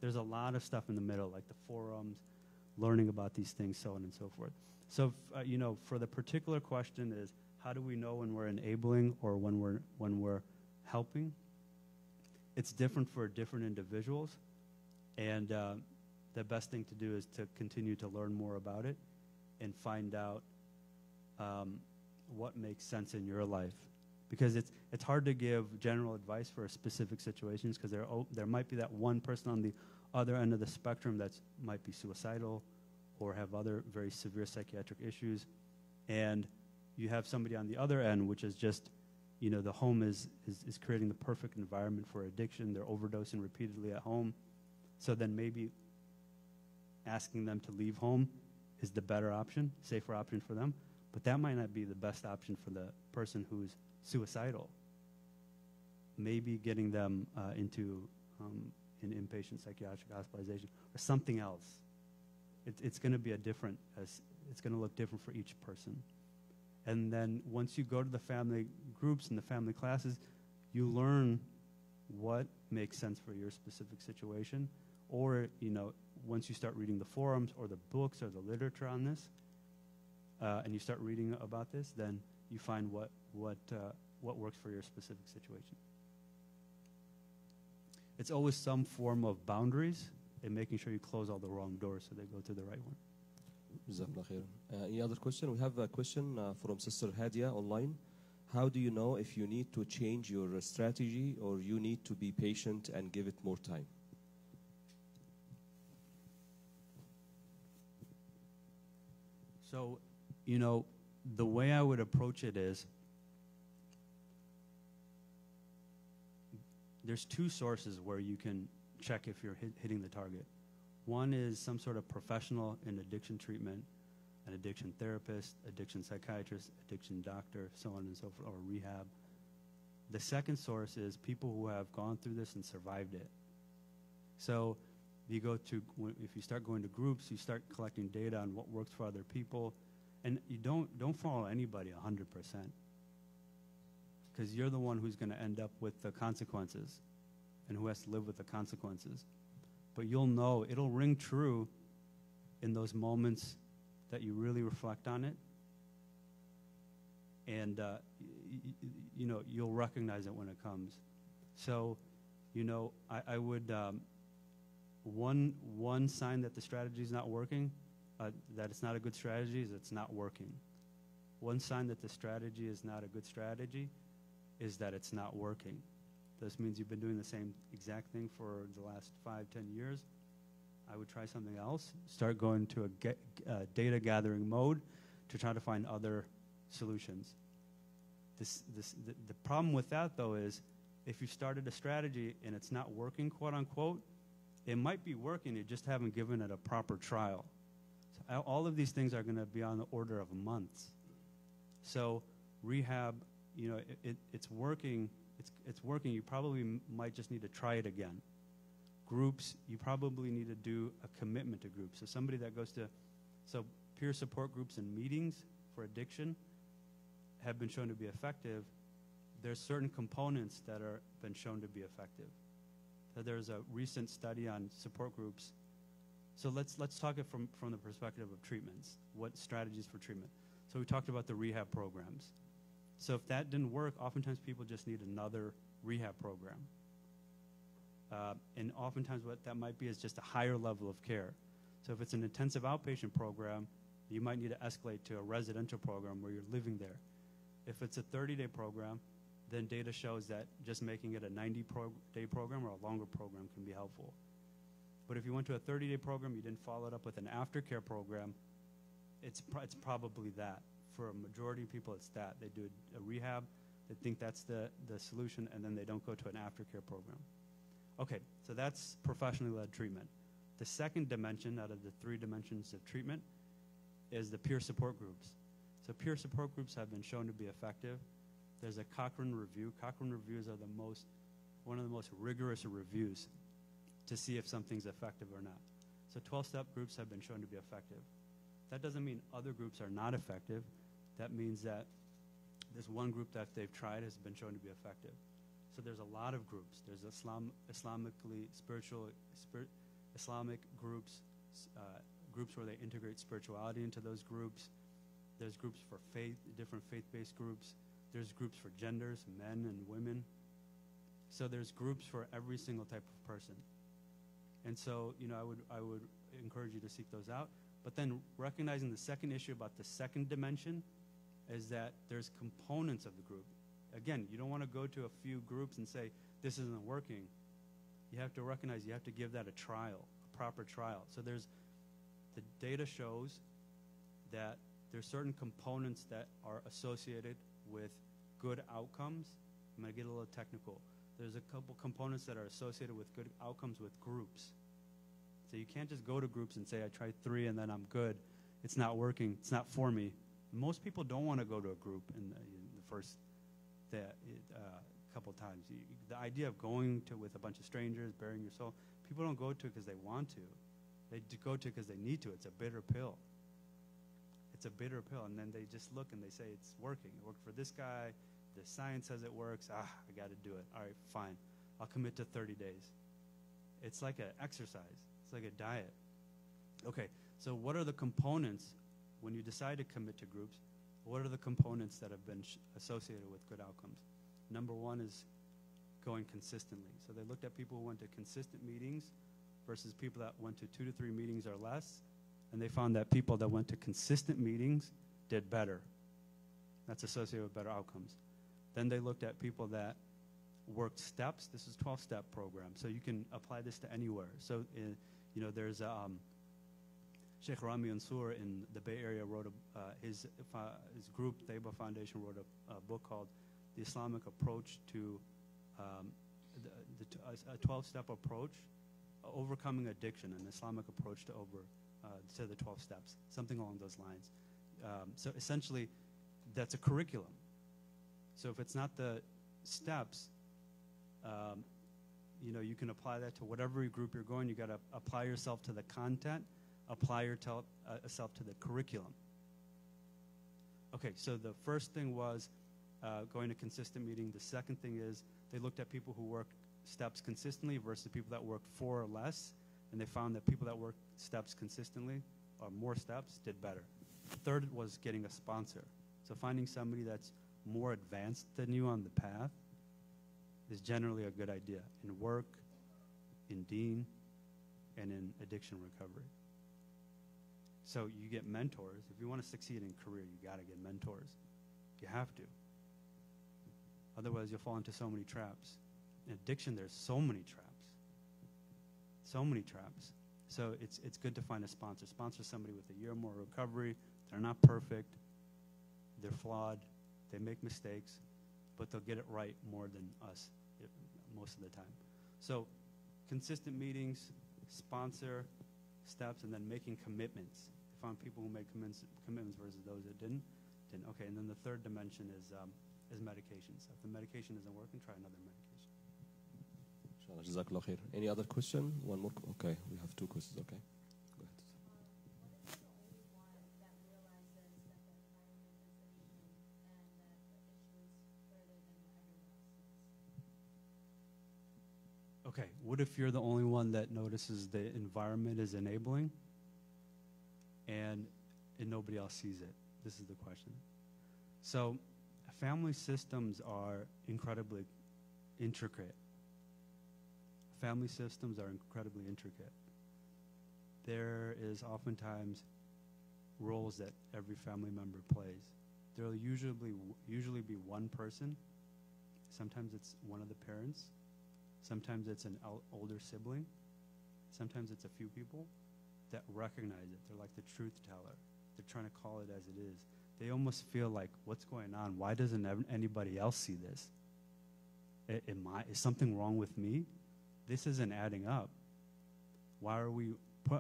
There's a lot of stuff in the middle, like the forums, learning about these things, so on and so forth. So, for the particular question is, how do we know when we're enabling or when we're helping? It's different for different individuals, and the best thing to do is to continue to learn more about it and find out what makes sense in your life. Because it's hard to give general advice for specific situations, because there might be that one person on the other end of the spectrum that might be suicidal or have other very severe psychiatric issues, and you have somebody on the other end, which is just, the home is creating the perfect environment for addiction. They're overdosing repeatedly at home. So then maybe asking them to leave home is the better option, safer option for them. But that might not be the best option for the person who's suicidal. Maybe getting them into an inpatient psychiatric hospitalization or something else. It's going to be it's going to look different for each person. And then once you go to the family groups and the family classes, you learn what makes sense for your specific situation. Or, once you start reading the forums or the books or the literature on this, and you start reading about this, then you find what works for your specific situation. It's always some form of boundaries and making sure you close all the wrong doors so they go to the right one. Jazakallah khair. Any other question? We have a question from Sister Hadia online. How do you know if you need to change your strategy or you need to be patient and give it more time? So, the way I would approach it is, there's two sources where you can check if you're hitting the target. One is some sort of professional in addiction treatment, an addiction therapist, addiction psychiatrist, addiction doctor, so on and so forth, or rehab. The second source is people who have gone through this and survived it. So if you start going to groups, you start collecting data on what works for other people, and you don't follow anybody 100%, because you're the one who's going to end up with the consequences and who has to live with the consequences. But you'll know, it'll ring true in those moments that you really reflect on it, and you'll recognize it when it comes. So, I would one sign that the strategy is not working, that it's not a good strategy, is it's not working. One sign that the strategy is not a good strategy is that it's not working. This means you've been doing the same exact thing for the last 5, 10 years. I would try something else. Start going to a data gathering mode to try to find other solutions. The problem with that, though, is if you started a strategy and it's not working, quote unquote, it might be working, you just haven't given it a proper trial. So all of these things are going to be on the order of months. So rehab, it's working. It's working. You probably might just need to try it again. Groups, you probably need to do a commitment to groups. So somebody that goes to, peer support groups and meetings for addiction have been shown to be effective. There's certain components that are been shown to be effective. So there's a recent study on support groups. So let's talk it from the perspective of treatments. What strategies for treatment? So we talked about the rehab programs. So if that didn't work, oftentimes people just need another rehab program. And oftentimes what that might be is just a higher level of care. So if it's an intensive outpatient program, you might need to escalate to a residential program where you're living there. If it's a 30-day program, then data shows that just making it a 90-day program or a longer program can be helpful. But if you went to a 30-day program, you didn't follow it up with an aftercare program, it's probably that. For a majority of people, it's that. They do a rehab, they think that's the solution, and then they don't go to an aftercare program. Okay, so that's professionally led treatment. The second dimension out of the 3 dimensions of treatment is the peer support groups. So peer support groups have been shown to be effective. There's a Cochrane review. Cochrane reviews are one of the most rigorous reviews to see if something's effective or not. So 12-step groups have been shown to be effective. That doesn't mean other groups are not effective. That means that this one group that they've tried has been shown to be effective. So there's a lot of groups. There's Islamic groups, groups where they integrate spirituality into those groups. There's groups for faith, different faith-based groups. There's groups for genders, men and women. So there's groups for every single type of person. And so, I would encourage you to seek those out. But then recognizing the second issue about the second dimension is that there's components of the group. Again, you don't want to go to a few groups and say, this isn't working. You have to recognize you have to give that a trial, a proper trial. So the data shows that there's certain components that are associated with good outcomes. I'm going to get a little technical. There's a couple components that are associated with good outcomes with groups. So you can't just go to groups and say, I tried 3 and then I'm good. It's not working. It's not for me. Most people don't want to go to a group in the first couple times. The idea of going to with a bunch of strangers, bearing your soul, people don't go to it because they want to. They go to it because they need to. It's a bitter pill. It's a bitter pill. And then they just look and they say, it's working. It worked for this guy. The science says it works. I got to do it. All right, fine. I'll commit to 30 days. It's like an exercise. It's like a diet. Okay, so what are the components when you decide to commit to groups? What are the components that have been associated with good outcomes? Number 1 is going consistently. So they looked at people who went to consistent meetings versus people that went to 2 to 3 meetings or less, and they found that people that went to consistent meetings did better. That's associated with better outcomes. Then they looked at people that worked steps. This is a 12-step program, so you can apply this to anywhere. So, there's Sheikh Rami Ansur in the Bay Area wrote his group, the Taiba Foundation, wrote a book called The Islamic Approach to a 12-step approach, overcoming addiction, an Islamic approach to the 12 steps, something along those lines. So essentially, that's a curriculum. So if it's not the steps, you can apply that to whatever group you're going. You got to apply yourself to the content, apply yourself to the curriculum. Okay, so the first thing was going to consistent meeting. The second thing is they looked at people who worked steps consistently versus people that worked 4 or less, and they found that people that worked steps consistently, or more steps, did better. Third was getting a sponsor. So finding somebody that's more advanced than you on the path is generally a good idea in work, in deen, and in addiction recovery. So you get mentors. If you want to succeed in career, you got to get mentors. You have to. Otherwise, you'll fall into so many traps. addiction, there's so many traps. So many traps. So it's good to find a sponsor. Sponsor somebody with a year or more recovery. They're not perfect. They're flawed. They make mistakes, but they'll get it right more than us most of the time. So consistent meetings, sponsor, steps, and then making commitments. I found people who made commitments versus those that didn't. Okay, and then the third dimension is medications. If the medication isn't working, try another medication. Inshallah, Jazakallah khair. Any other question? One more. Okay, we have two questions. Okay, go ahead. Okay, what if you're the only one that notices the environment is enabling and nobody else sees it? This is the question. So family systems are incredibly intricate. Family systems are incredibly intricate. There is oftentimes roles that every family member plays. There will usually be one person. Sometimes it's one of the parents. Sometimes it's an older sibling. Sometimes it's a few people that recognize it. They're like the truth teller. They're trying to call it as it is. They almost feel like, what's going on? Why doesn't anybody else see this? Is something wrong with me? This isn't adding up. Why are we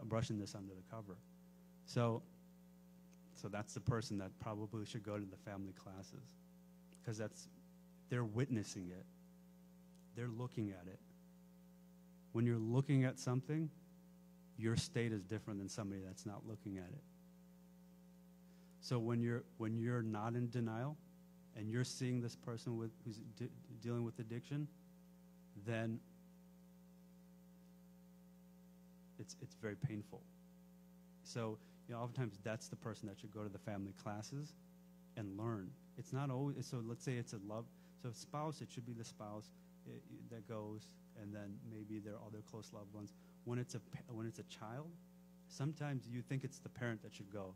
brushing this under the cover? So that's the person that probably should go to the family classes, because they're witnessing it. They're looking at it. When you're looking at something, your state is different than somebody that's not looking at it. So when you're not in denial and you're seeing this person who's dealing with addiction, then it's very painful. So oftentimes that's the person that should go to the family classes and learn. It's not always, so let's say it's a love, so spouse, it should be the spouse that goes, and then maybe their other close loved ones. When it's a child, sometimes you think it's the parent that should go.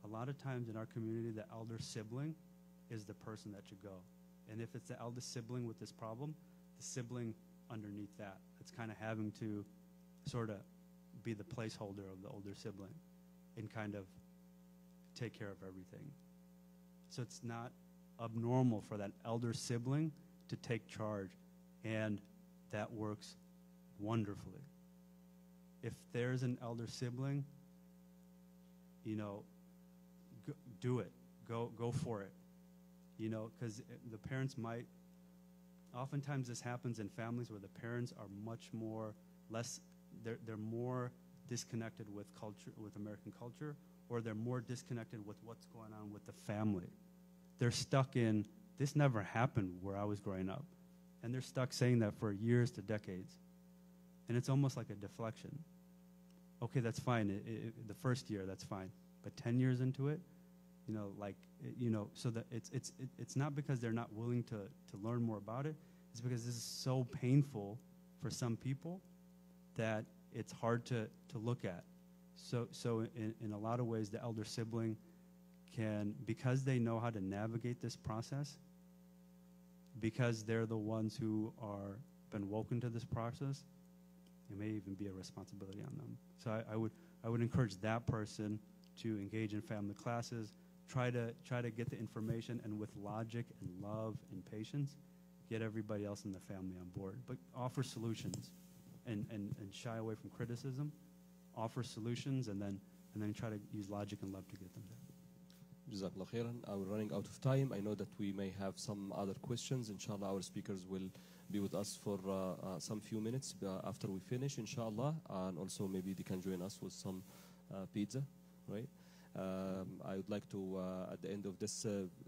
A lot of times in our community, the elder sibling is the person that should go. And if it's the eldest sibling with this problem, the sibling underneath that, it's kind of having to sort of be the placeholder of the older sibling and kind of take care of everything. So it's not abnormal for that elder sibling to take charge, and that works wonderfully. If there's an elder sibling, do it. Go for it. Because the parents might. Oftentimes, this happens in families where the parents are much more less. They're more disconnected with culture, with American culture, or they're more disconnected with what's going on with the family. They're stuck in, this never happened where I was growing up. And they're stuck saying that for years to decades. And it's almost like a deflection. Okay, that's fine. The first year, that's fine. But 10 years into it, so that it's not because they're not willing to learn more about it. It's because this is so painful for some people that it's hard to look at. So in a lot of ways, the elder sibling can, because they know how to navigate this process, because they're the ones who are been woken to this process, it may even be a responsibility on them. So I would encourage that person to engage in family classes, try to get the information, and with logic and love and patience, get everybody else in the family on board. But offer solutions, and shy away from criticism. Offer solutions, and then try to use logic and love to get them there. Jazakallah khairan. We're running out of time. I know that we may have some other questions. Inshallah, our speakers will be with us for some few minutes after we finish, inshallah. And also maybe they can join us with some pizza, right? I would like to, at the end of this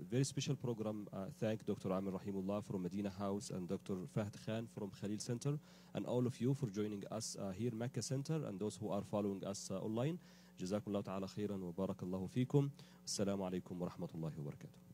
very special program, thank Dr. Amir Rahimullah from Medina House and Dr. Fahd Khan from Khalil Center, and all of you for joining us here Mecca Center, and those who are following us online. جزاكم الله تعالى خيرا وبارك الله فيكم. السلام عليكم ورحمة الله وبركاته.